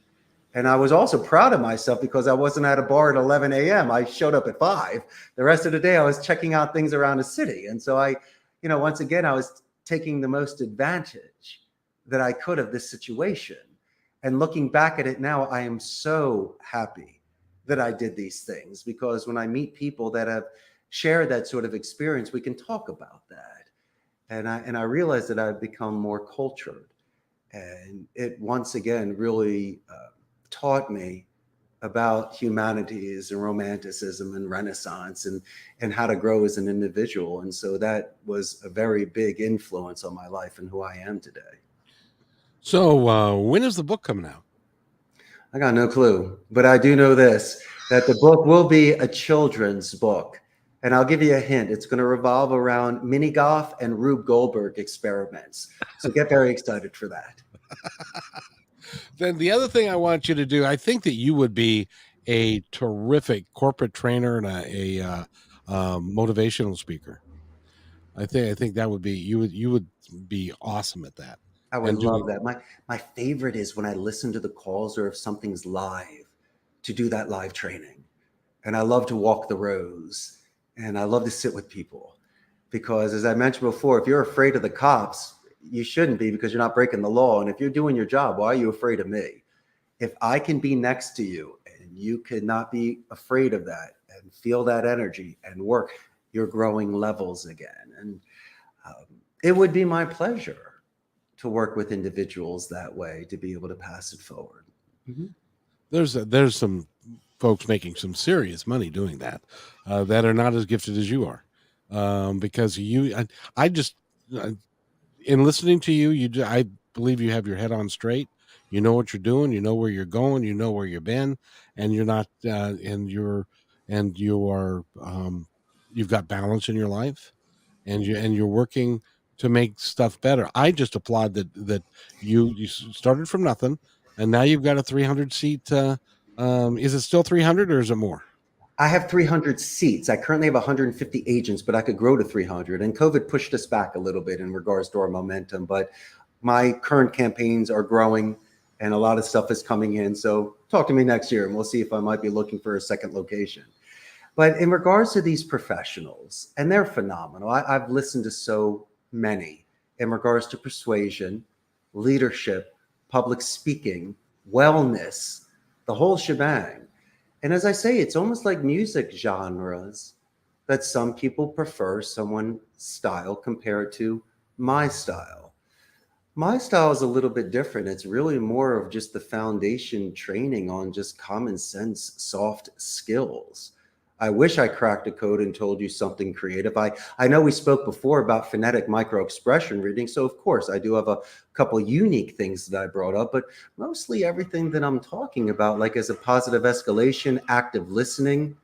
And I was also proud of myself because I wasn't at a bar at 11 a.m. I showed up at 5. The rest of the day, I was checking out things around the city. And so once again, I was taking the most advantage that I could of this situation. And looking back at it now, I am so happy that I did these things, because when I meet people that have shared that sort of experience, we can talk about that. And I realized that I've become more cultured. And it once again really taught me about humanities and romanticism and Renaissance and how to grow as an individual. And so that was a very big influence on my life and who I am today. So when is the book coming out? I got no clue, but I do know this, that the book will be a children's book. And I'll give you a hint. It's going to revolve around mini golf and Rube Goldberg experiments. So get very excited for that. Then the other thing I want you to do, I think that you would be a terrific corporate trainer and a motivational speaker. I think that would be, you would be awesome at that. I would love that. My favorite is when I listen to the calls or if something's live, to do that live training. And I love to walk the rows and I love to sit with people, because as I mentioned before, if you're afraid of the cops, you shouldn't be, because you're not breaking the law. And if you're doing your job, why are you afraid of me? If I can be next to you and you cannot be afraid of that and feel that energy and work, you're growing levels again. And it would be my pleasure to work with individuals that way, to be able to pass it forward. Mm-hmm. There's some folks making some serious money doing that, that are not as gifted as you are, because I just in listening to you, believe you have your head on straight. You know what you're doing. You know where you're going. You know where you've been, and you're not, and you are, you've got balance in your life, and you're working to make stuff better. I just applaud that you started from nothing, and now you've got a 300 seat. Is it still 300 or is it more? I have 300 seats. I currently have 150 agents, but I could grow to 300. And COVID pushed us back a little bit in regards to our momentum. But my current campaigns are growing and a lot of stuff is coming in. So talk to me next year and we'll see if I might be looking for a second location. But in regards to these professionals, and they're phenomenal, I've listened to so many in regards to persuasion, leadership, public speaking, wellness, the whole shebang. And as I say, it's almost like music genres that some people prefer someone's style compared to my style. My style is a little bit different. It's really more of just the foundation training on just common sense, soft skills. I wish I cracked a code and told you something creative. I know we spoke before about phonetic micro expression reading. So of course I do have a couple unique things that I brought up, but mostly everything that I'm talking about, like as a positive escalation, active listening,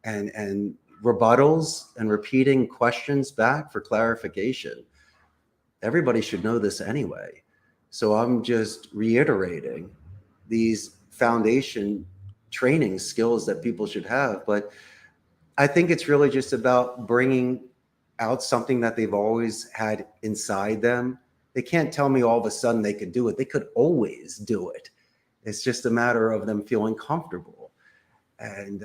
and rebuttals and repeating questions back for clarification. Everybody should know this anyway. So I'm just reiterating these foundation training skills that people should have. But I think it's really just about bringing out something that they've always had inside them. They can't tell me all of a sudden they could do it. They could always do it. It's just a matter of them feeling comfortable. And,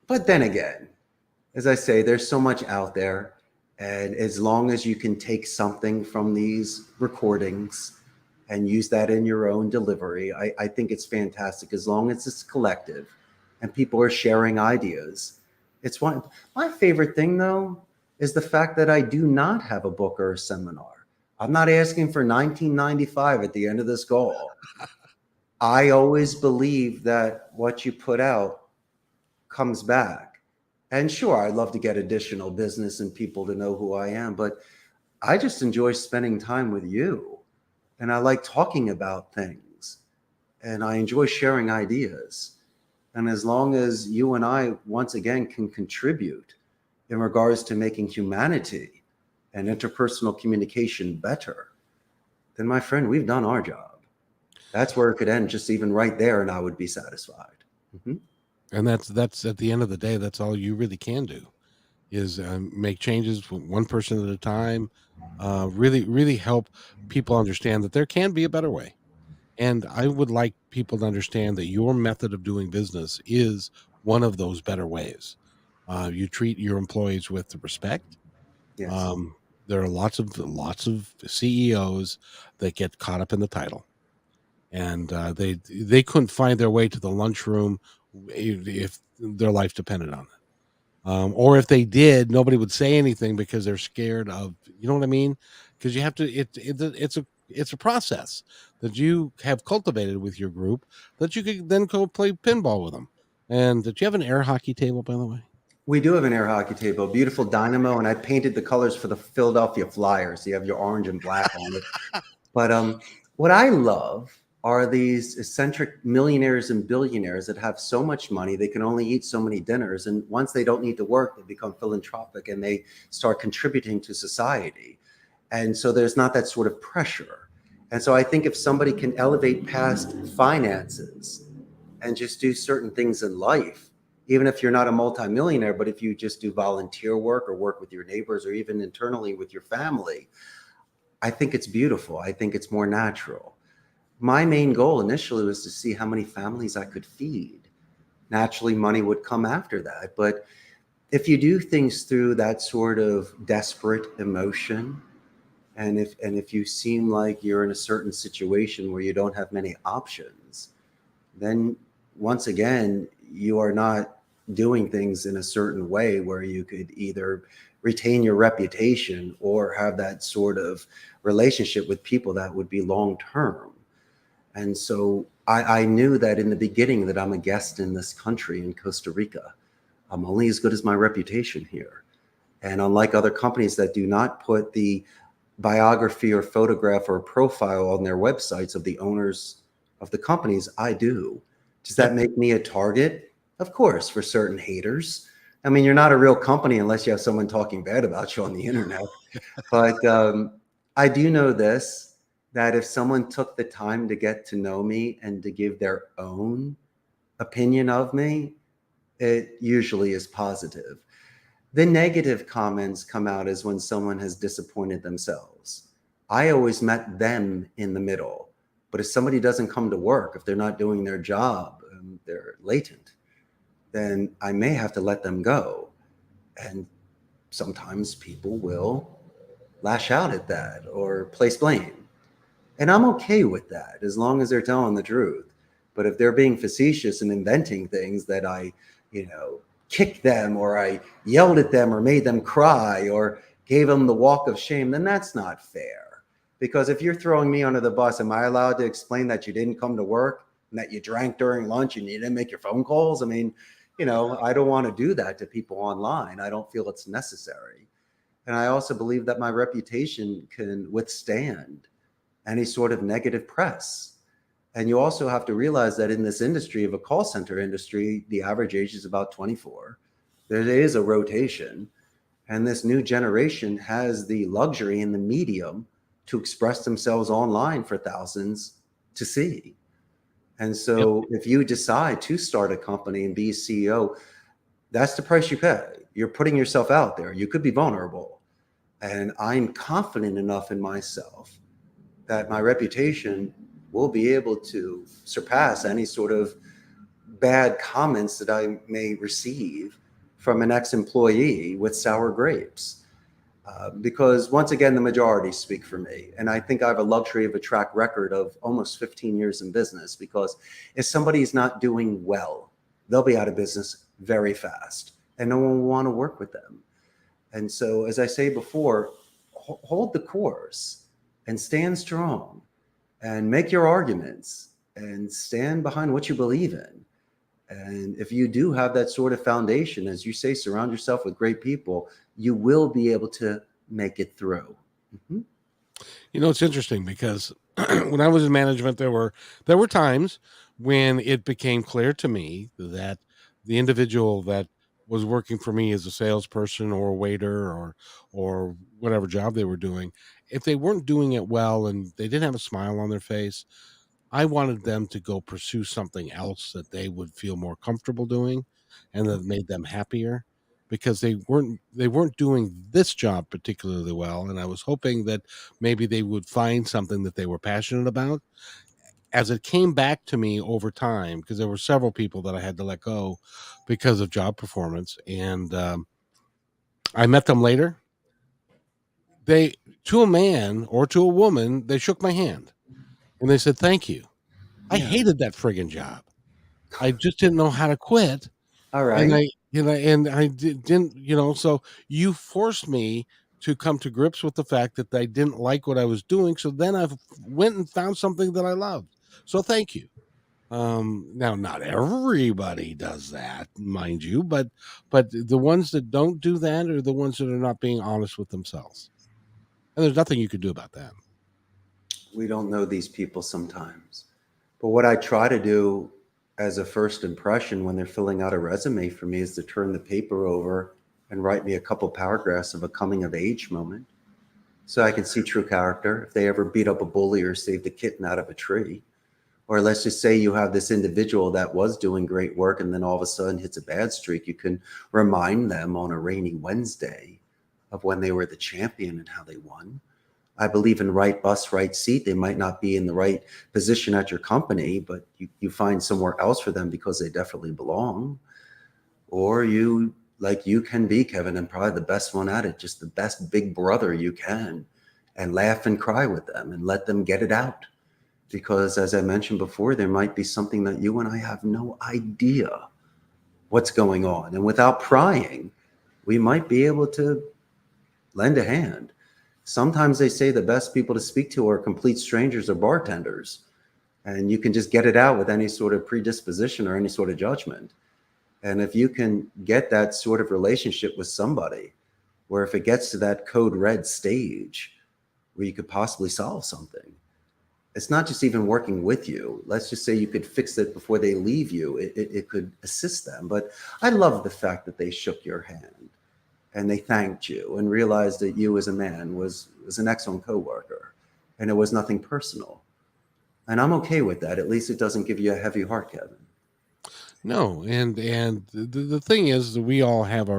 but then again, as I say, there's so much out there. And as long as you can take something from these recordings and use that in your own delivery, I think it's fantastic. As long as it's collective and people are sharing ideas. It's one. My favorite thing, though, is the fact that I do not have a book or a seminar. I'm not asking for 1995 at the end of this call. I always believe that what you put out comes back. And sure, I'd love to get additional business and people to know who I am, but I just enjoy spending time with you. And I like talking about things. And I enjoy sharing ideas. And as long as you and I, once again, can contribute in regards to making humanity and interpersonal communication better, then my friend, we've done our job. That's where it could end, just even right there, and I would be satisfied. Mm-hmm. And that's at the end of the day, that's all you really can do is make changes one person at a time. Really help people understand that there can be a better way. And I would like people to understand that your method of doing business is one of those better ways. You treat your employees with respect. Yes. There are lots of CEOs that get caught up in the title, and they couldn't find their way to the lunchroom if their life depended on it. Or if they did, nobody would say anything because they're scared of, you know what I mean? Because you have to, it's a process that you have cultivated with your group that you could then go play pinball with them. And did you have an air hockey table, by the way? We do have an air hockey table, beautiful dynamo, and I painted the colors for the Philadelphia Flyers. You have your orange and black on it. But what I love are these eccentric millionaires and billionaires that have so much money, they can only eat so many dinners. And once they don't need to work, they become philanthropic and they start contributing to society. And so there's not that sort of pressure. And so I think if somebody can elevate past finances and just do certain things in life, even if you're not a multimillionaire, but if you just do volunteer work or work with your neighbors or even internally with your family, I think it's beautiful. I think it's more natural. My main goal initially was to see how many families I could feed. Naturally, money would come after that. But if you do things through that sort of desperate emotion, and if you seem like you're in a certain situation where you don't have many options, then once again, you are not doing things in a certain way where you could either retain your reputation or have that sort of relationship with people that would be long term. And so I knew that in the beginning that I'm a guest in this country, in Costa Rica. I'm only as good as my reputation here. And unlike other companies that do not put the biography or photograph or profile on their websites of the owners of the companies? I do. Does that Yep. make me a target? Of course, for certain haters. I mean, you're not a real company unless you have someone talking bad about you on the internet. But I do know this, that if someone took the time to get to know me and to give their own opinion of me, it usually is positive. The negative comments come out as when someone has disappointed themselves. I always met them in the middle. But if somebody doesn't come to work, if they're not doing their job, they're latent, then I may have to let them go. And sometimes people will lash out at that or place blame. And I'm okay with that as long as they're telling the truth. But if they're being facetious and inventing things that I, kicked them or I yelled at them or made them cry or gave them the walk of shame, then that's not fair. Because if you're throwing me under the bus, am I allowed to explain that you didn't come to work and that you drank during lunch and you didn't make your phone calls? I mean, I don't want to do that to people online. I don't feel it's necessary. And I also believe that my reputation can withstand any sort of negative press. And you also have to realize that in this industry of a call center industry, the average age is about 24. There is a rotation. And this new generation has the luxury and the medium to express themselves online for thousands to see. And Yep. so if you decide to start a company and be a CEO, that's the price you pay. You're putting yourself out there. You could be vulnerable. And I'm confident enough in myself that my reputation will be able to surpass any sort of bad comments that I may receive from an ex-employee with sour grapes. Because once again, the majority speak for me. And I think I have a luxury of a track record of almost 15 years in business, because if somebody is not doing well, they'll be out of business very fast and no one will want to work with them. And so, as I say before, hold the course and stand strong and make your arguments and stand behind what you believe in. And if you do have that sort of foundation, as you say, surround yourself with great people, you will be able to make it through. Mhm. It's interesting because when I was in management, there were times when it became clear to me that the individual that was working for me as a salesperson or a waiter or whatever job they were doing, if they weren't doing it well and they didn't have a smile on their face, I wanted them to go pursue something else that they would feel more comfortable doing and that made them happier, because they weren't doing this job particularly well, and I was hoping that maybe they would find something that they were passionate about. As it came back to me over time, because there were several people that I had to let go because of job performance, and I met them later. They, to a man or to a woman, they shook my hand and they said, "Thank you. I Yeah. hated that friggin' job. I just didn't know how to quit, All and right. I didn't, so you forced me to come to grips with the fact that I didn't like what I was doing, so then I went and found something that I loved. So thank you." Now not everybody does that, mind you, but the ones that don't do that are the ones that are not being honest with themselves, and there's nothing you could do about that. We don't know these people sometimes. But what I try to do as a first impression when they're filling out a resume for me is to turn the paper over and write me a couple paragraphs of a coming of age moment so I can see true character. If they ever beat up a bully or saved a kitten out of a tree, or let's just say you have this individual that was doing great work and then all of a sudden hits a bad streak, you can remind them on a rainy Wednesday of when they were the champion and how they won. I believe in right bus, right seat. They might not be in the right position at your company, but you find somewhere else for them because they definitely belong. Or you, like you can be, Kevin, and probably the best one at it, just the best big brother you can, and laugh and cry with them and let them get it out. Because as I mentioned before, there might be something that you and I have no idea what's going on. And without prying, we might be able to lend a hand. Sometimes they say the best people to speak to are complete strangers or bartenders, and you can just get it out with any sort of predisposition or any sort of judgment. And if you can get that sort of relationship with somebody, where if it gets to that code red stage, where you could possibly solve something. It's not just even working with you. Let's just say you could fix it before they leave you. It could assist them. But I love the fact that they shook your hand and they thanked you and realized that you as a man was an excellent coworker and it was nothing personal. And I'm okay with that. At least it doesn't give you a heavy heart, Kevin. No, and the thing is that we all have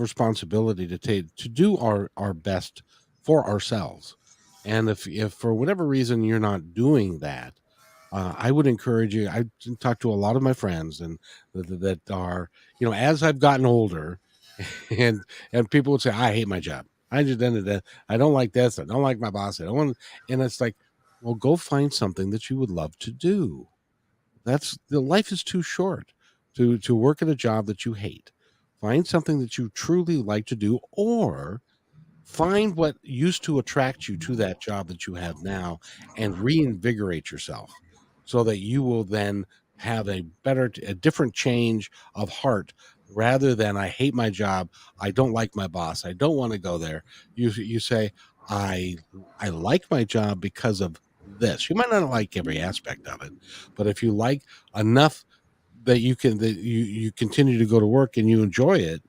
responsibility to do our best for ourselves. And if for whatever reason you're not doing that, I would encourage you. I talk to a lot of my friends, and that are, as I've gotten older, and people would say, I hate my job. I just ended that. I don't like this. I don't like my boss. I don't want. And it's like, well, go find something that you would love to do. That's the life is too short to work at a job that you hate. Find something that you truly like to do, or find what used to attract you to that job that you have now and reinvigorate yourself so that you will then have a different change of heart rather than I hate my job, I don't like my boss, I don't want to go there. You say I I like my job because of this. You might not like every aspect of it, but if you like enough that you continue to go to work and you enjoy it,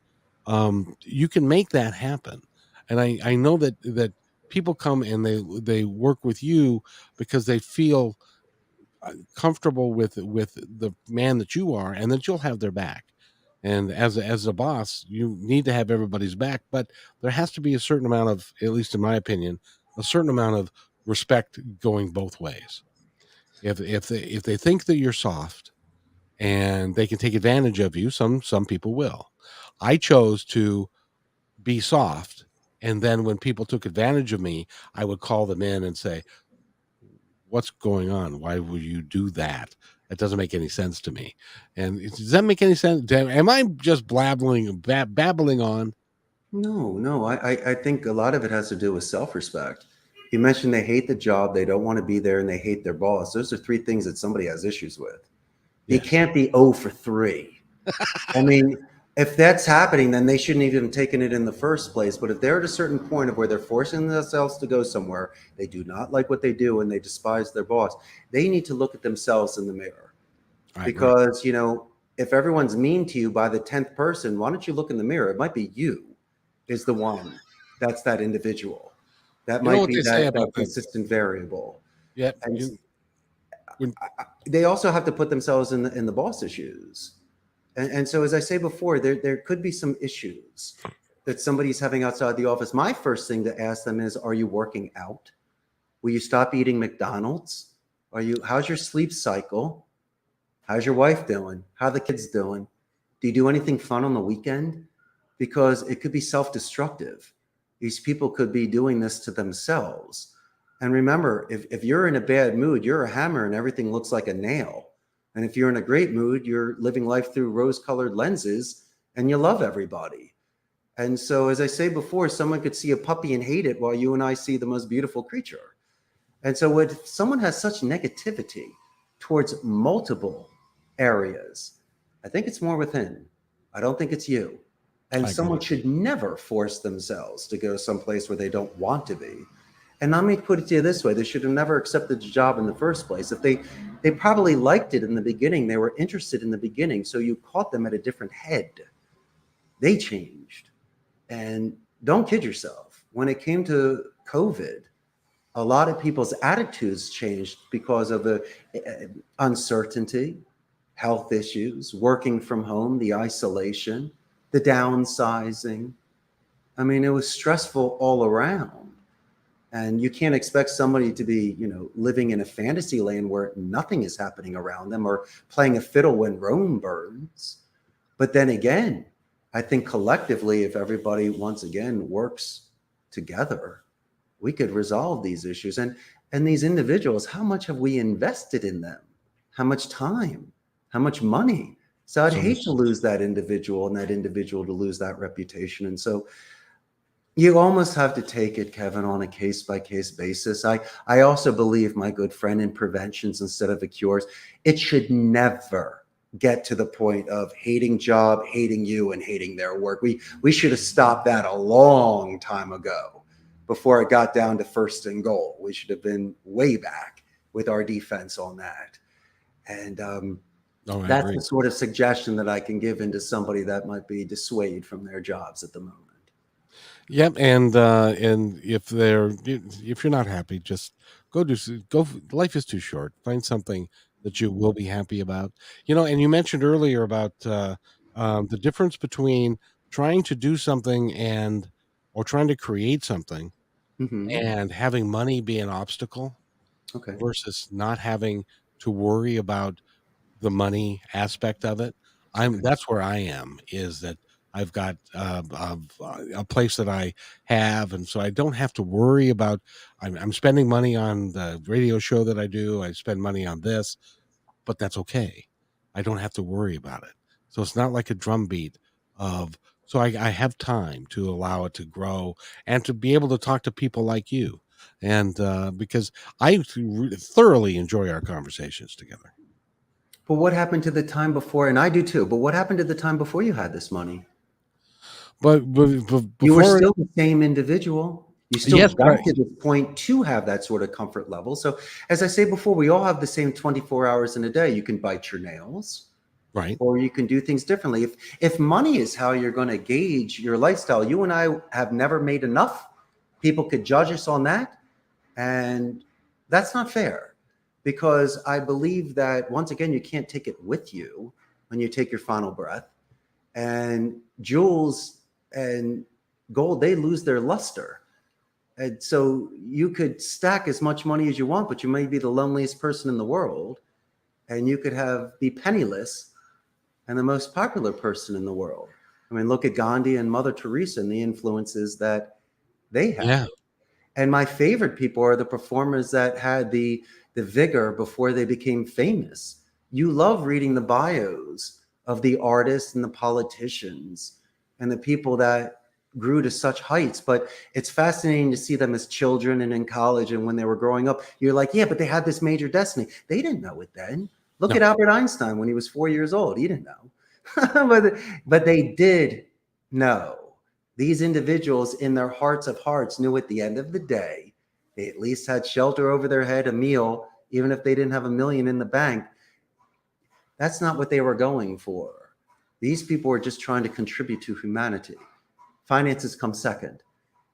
you can make that happen. And I know that people come and they work with you because they feel comfortable with the man that you are, and that you'll have their back. And as a boss, you need to have everybody's back, but there has to be a certain amount of, at least in my opinion, a certain amount of respect going both ways. If they think that you're soft and they can take advantage of you, some people will. I chose to be soft, and then when people took advantage of me, I would call them in and say, what's going on? Why would you do that? That doesn't make any sense to me. And does that make any sense? Am I just babbling on? No. I think a lot of it has to do with self-respect. You mentioned they hate the job, they don't want to be there, and they hate their boss. Those are three things that somebody has issues with. You Yes. can't be 0 for 3. I mean, if that's happening, then they shouldn't even have taken it in the first place. But if they're at a certain point of where they're forcing themselves to go somewhere, they do not like what they do and they despise their boss, they need to look at themselves in the mirror. I agree. Because, if everyone's mean to you by the 10th person, why don't you look in the mirror? It might be you is the one that's that individual. That You know might what be they say that about that? consistent variable. Yeah. And When, they also have to put themselves in the boss's shoes. And so, as I say before, there could be some issues that somebody's having outside the office. My first thing to ask them is, are you working out? Will you stop eating McDonald's? How's your sleep cycle? How's your wife doing? How are the kids doing? Do you do anything fun on the weekend? Because it could be self-destructive. These people could be doing this to themselves. And remember, if you're in a bad mood, you're a hammer and everything looks like a nail. And if you're in a great mood, you're living life through rose-colored lenses and you love everybody. And so, as I say before, someone could see a puppy and hate it while you and I see the most beautiful creature. And so when someone has such negativity towards multiple areas, I think it's more within. I don't think it's you. And I someone agree. should never force themselves to go someplace where they don't want to be. And let me put it to you this way: they should have never accepted the job in the first place. If they probably liked it in the beginning, they were interested in the beginning, so you caught them at a different head. They changed. And don't kid yourself. When it came to COVID, a lot of people's attitudes changed because of the uncertainty, health issues, working from home, the isolation, the downsizing. I mean, it was stressful all around. And you can't expect somebody to be, living in a fantasy land where nothing is happening around them or playing a fiddle when Rome burns. But then again, I think collectively, if everybody once again works together, we could resolve these issues. And these individuals, how much have we invested in them? How much time? How much money? So I'd So hate to lose that individual and that individual to lose that reputation. And so you almost have to take it, Kevin, on a case-by-case basis. I also believe, my good friend, in preventions instead of the cures. It should never get to the point of hating job, hating you, and hating their work. We should have stopped that a long time ago. before it got down to first and goal. We should have been way back with our defense on that. And I that's agree. the sort of suggestion that I can give into somebody that might be dissuaded from their jobs at the moment. Yep, and if you're not happy, just go. Life is too short. Find something that you will be happy about. And you mentioned earlier about the difference between trying to do something or trying to create something Hmm. and having money be an obstacle Okay. versus not having to worry about the money aspect of it. Okay. That's where I am, is that I've got a place that I have, and so I don't have to worry about. I'm spending money on the radio show that I do. I spend money on this, but that's okay. I don't have to worry about it. So it's not like a drumbeat of. So I have time to allow it to grow and to be able to talk to people like you, and because I thoroughly enjoy our conversations together. But what happened to the time before? And I do too. But what happened to the time before you had this money? But You were before, still the same individual. You still yes, got to this point to have that sort of comfort level. So, as I say before, we all have the same 24 hours in a day. You can bite your nails, right. or you can do things differently. If money is how you're going to gauge your lifestyle, you and I have never made enough. People could judge us on that, and that's not fair, because I believe that, once again, you can't take it with you when you take your final breath. And jewels and gold, they lose their luster. And so you could stack as much money as you want, but you may be the loneliest person in the world, and you could be penniless and the most popular person in the world. I mean, look at Gandhi and Mother Teresa and the influences that they had. Yeah. And my favorite people are the performers that had the vigor before they became famous. You love reading the bios of the artists and the politicians and the people that grew to such heights, but it's fascinating to see them as children and in college and when they were growing up. You're like, yeah, but they had this major destiny. They didn't know it then. Look No. at Albert Einstein when he was 4 years old. He didn't know. but they did know. These individuals, in their hearts of hearts, knew at the end of the day, they at least had shelter over their head, a meal, even if they didn't have $1 million in the bank. That's not what they were going for. These people were just trying to contribute to humanity. Finances come second.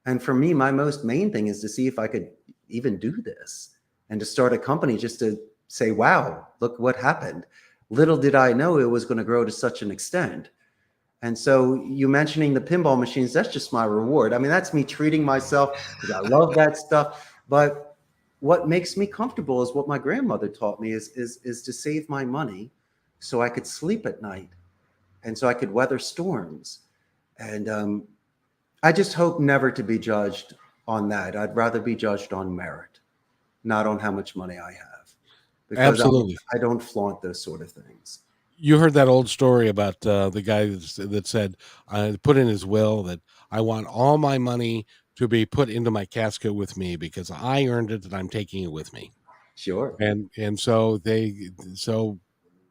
And for me, my most main thing is to see if I could even do this, and to start a company just to say, wow, look what happened. Little did I know it was going to grow to such an extent. And so you mentioning the pinball machines, that's just my reward. I mean, that's me treating myself, because I love that stuff. But what makes me comfortable is what my grandmother taught me, is to save my money so I could sleep at night and so I could weather storms. And I just hope never to be judged on that. I'd rather be judged on merit, not on how much money I have, because Absolutely. I don't flaunt those sort of things. You heard that old story about the guy that said, put in his will that I want all my money to be put into my casket with me because I earned it and I'm taking it with me. Sure. And so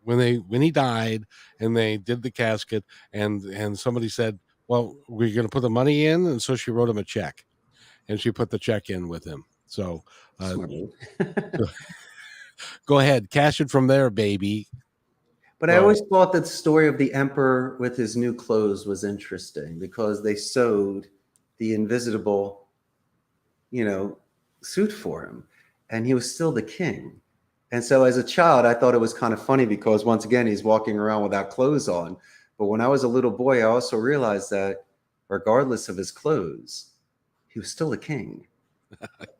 when he died and they did the casket, and somebody said, well, we're going to put the money in, and so she wrote him a check, and she put the check in with him. So Smart. go ahead, cash it from there, baby. But I So always thought that the story of the emperor with his new clothes was interesting, because they sewed the invisible, suit for him, and he was still the king. And so as a child, I thought it was kind of funny, because once again, he's walking around without clothes on. But when I was a little boy, I also realized that regardless of his clothes, he was still a king.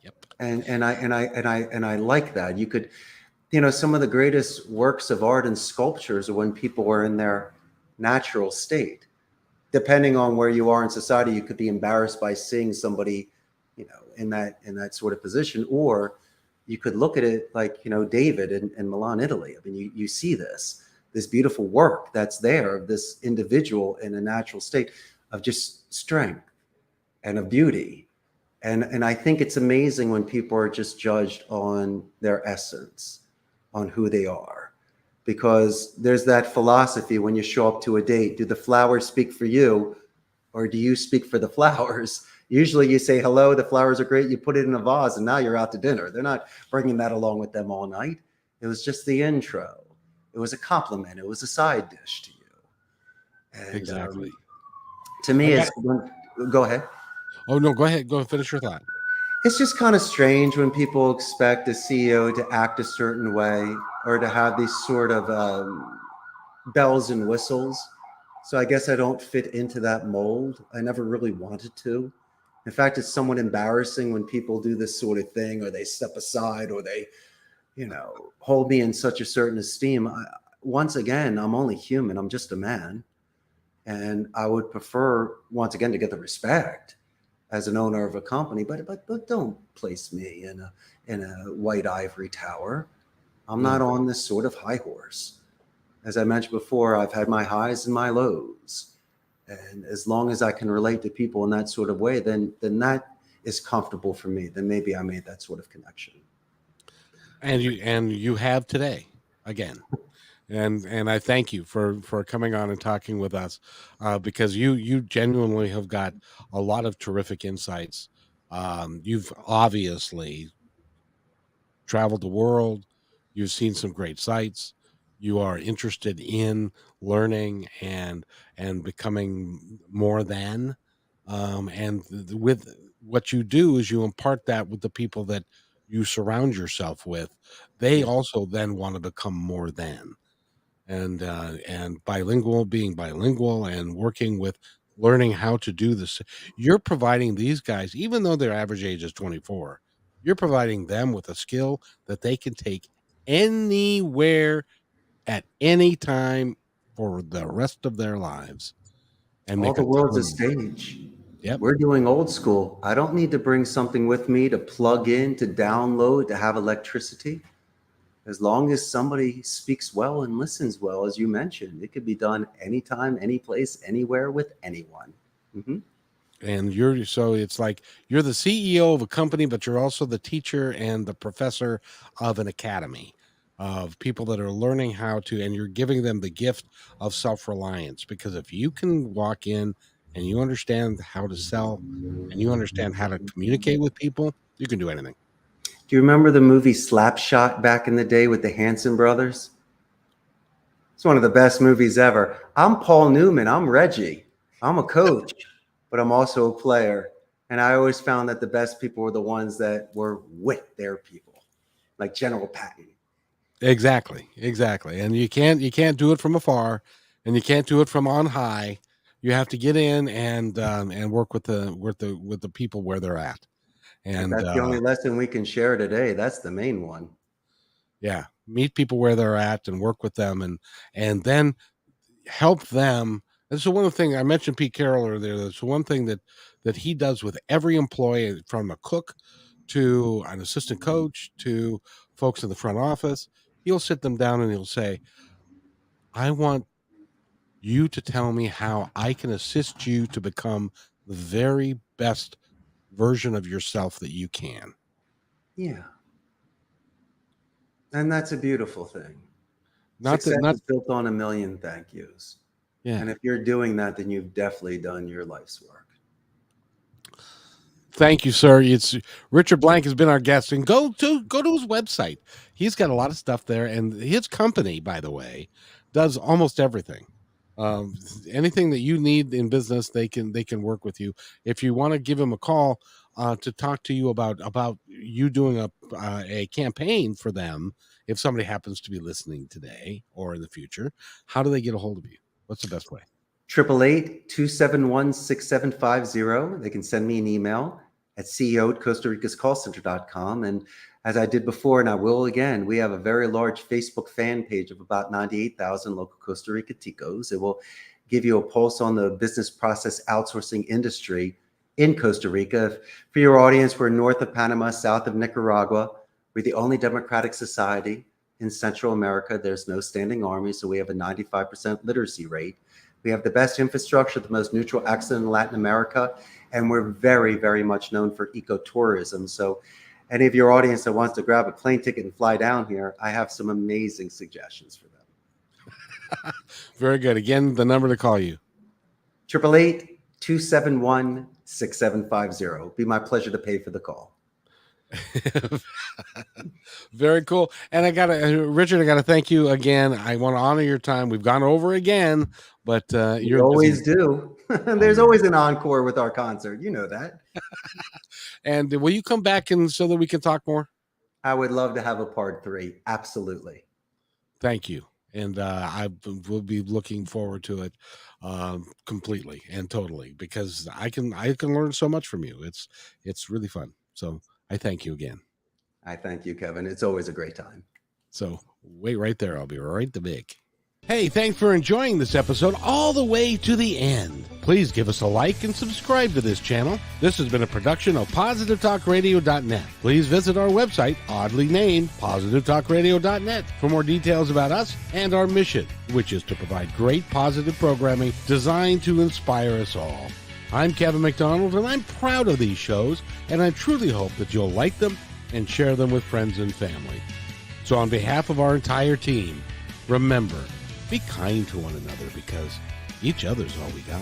yep. And I like that. You could, some of the greatest works of art and sculptures are when people were in their natural state. Depending on where you are in society, you could be embarrassed by seeing somebody, in that sort of position, or you could look at it like, David in Milan, Italy. I mean, you see this beautiful work that's there of this individual in a natural state of just strength and of beauty. And I think it's amazing when people are just judged on their essence, on who they are, because there's that philosophy when you show up to a date: do the flowers speak for you, Or do you speak for the flowers? Usually you say, hello, the flowers are great. You put it in a vase and now you're out to dinner. They're not bringing that along with them all night. It was just the intro. It was a compliment. It was a side dish to you. And Exactly. to me, I got. go ahead. Oh no, go ahead. Go and finish your thought. It's just kind of strange when people expect a CEO to act a certain way or to have these sort of bells and whistles. So I guess I don't fit into that mold. I never really wanted to. In fact, it's somewhat embarrassing when people do this sort of thing, or they step aside, or they, hold me in such a certain esteem. Once again, I'm only human. I'm just a man. And I would prefer, once again, to get the respect as an owner of a company, but don't place me in a white ivory tower. I'm not on this sort of high horse. As I mentioned before, I've had my highs and my lows. And as long as I can relate to people in that sort of way, then that is comfortable for me. Then maybe I made that sort of connection. And you have today again. And I thank you for coming on and talking with us, because you genuinely have got a lot of terrific insights. You've obviously traveled the world. You've seen some great sights. You are interested in learning and becoming more than. With what you do is you impart that with the people that you surround yourself with. They also then want to become more than. And being bilingual and working with learning how to do this, you're providing these guys, even though their average age is 24, you're providing them with a skill that they can take anywhere at any time for the rest of their lives and All make the a world's a ton of money. stage. Yep. We're doing old school. I don't need to bring something with me to plug in, to download, to have electricity. As long as somebody speaks well and listens well, as you mentioned, it could be done anytime, any place, anywhere with anyone. Mm-hmm. And so it's like you're the CEO of a company, but you're also the teacher and the professor of an academy of people that are learning how to, and you're giving them the gift of self-reliance. Because if you can walk in and you understand how to sell and you understand how to communicate with people, you can do anything. Do you remember the movie Slapshot back in the day with the Hanson brothers? It's one of the best movies ever. I'm Paul Newman. I'm Reggie. I'm a coach, but I'm also a player. And I always found that the best people were the ones that were with their people, like General Patton. Exactly. And you can't do it from afar, and you can't do it from on high. You have to get in and work with the people where they're at. And And that's the only lesson we can share today. That's the main one. yeah, meet people where they're at and work with them, and then help them. This is one of the things I mentioned Pete Carroll earlier. That's one thing that he does with every employee, from a cook to an assistant coach to folks in the front office. He'll sit them down and he'll say, I want you to tell me how I can assist you to become the very best version of yourself that you can. Yeah. And that's a beautiful thing. Not that, Success not, is built on a million thank yous. yeah. And if you're doing that, then you've definitely done your life's work. Thank you, sir. It's Richard Blank has been our guest, and go to his website. He's got a lot of stuff there, and his company, by the way, does almost everything. Um, Anything that you need in business, they can work with you. If you want to give him a call to talk to you about you doing a campaign for them, if somebody happens to be listening today or in the future, how do they get a hold of you? What's the best way? 888-271-6750. They can send me an email at ceo@costaricascallcenter.com. And as I did before, and I will again, we have a very large Facebook fan page of about 98,000 local Costa Rica Ticos. It will give you a pulse on the business process outsourcing industry in Costa Rica. For your audience, we're north of Panama, south of Nicaragua. We're the only democratic society in Central America. There's no standing army, so we have a 95% literacy rate. We have the best infrastructure, the most neutral accent in Latin America, and we're very, very much known for ecotourism. So any of your audience that wants to grab a plane ticket and fly down here, I have some amazing suggestions for them. Very good. Again, the number to call you. 271-6750. Be my pleasure to pay for the call. Very cool. And Richard, I gotta thank you again. I want to honor your time. We've gone over again, but you always do. There's always an encore with our concert. You know that. And will you come back so that we can talk more? I would love to have a part 3. Absolutely. Thank you. And I will be looking forward to it completely and totally, because I can learn so much from you. It's really fun. So I thank you again. I thank you, Kevin. It's always a great time. So wait right there. I'll be right back. Hey, thanks for enjoying this episode all the way to the end. Please give us a like and subscribe to this channel. This has been a production of positivetalkradio.net. Please visit our website, oddly named positivetalkradio.net, for more details about us and our mission, which is to provide great positive programming designed to inspire us all. I'm Kevin McDonald, and I'm proud of these shows, and I truly hope that you'll like them and share them with friends and family. So on behalf of our entire team, remember, be kind to one another, because each other's all we got.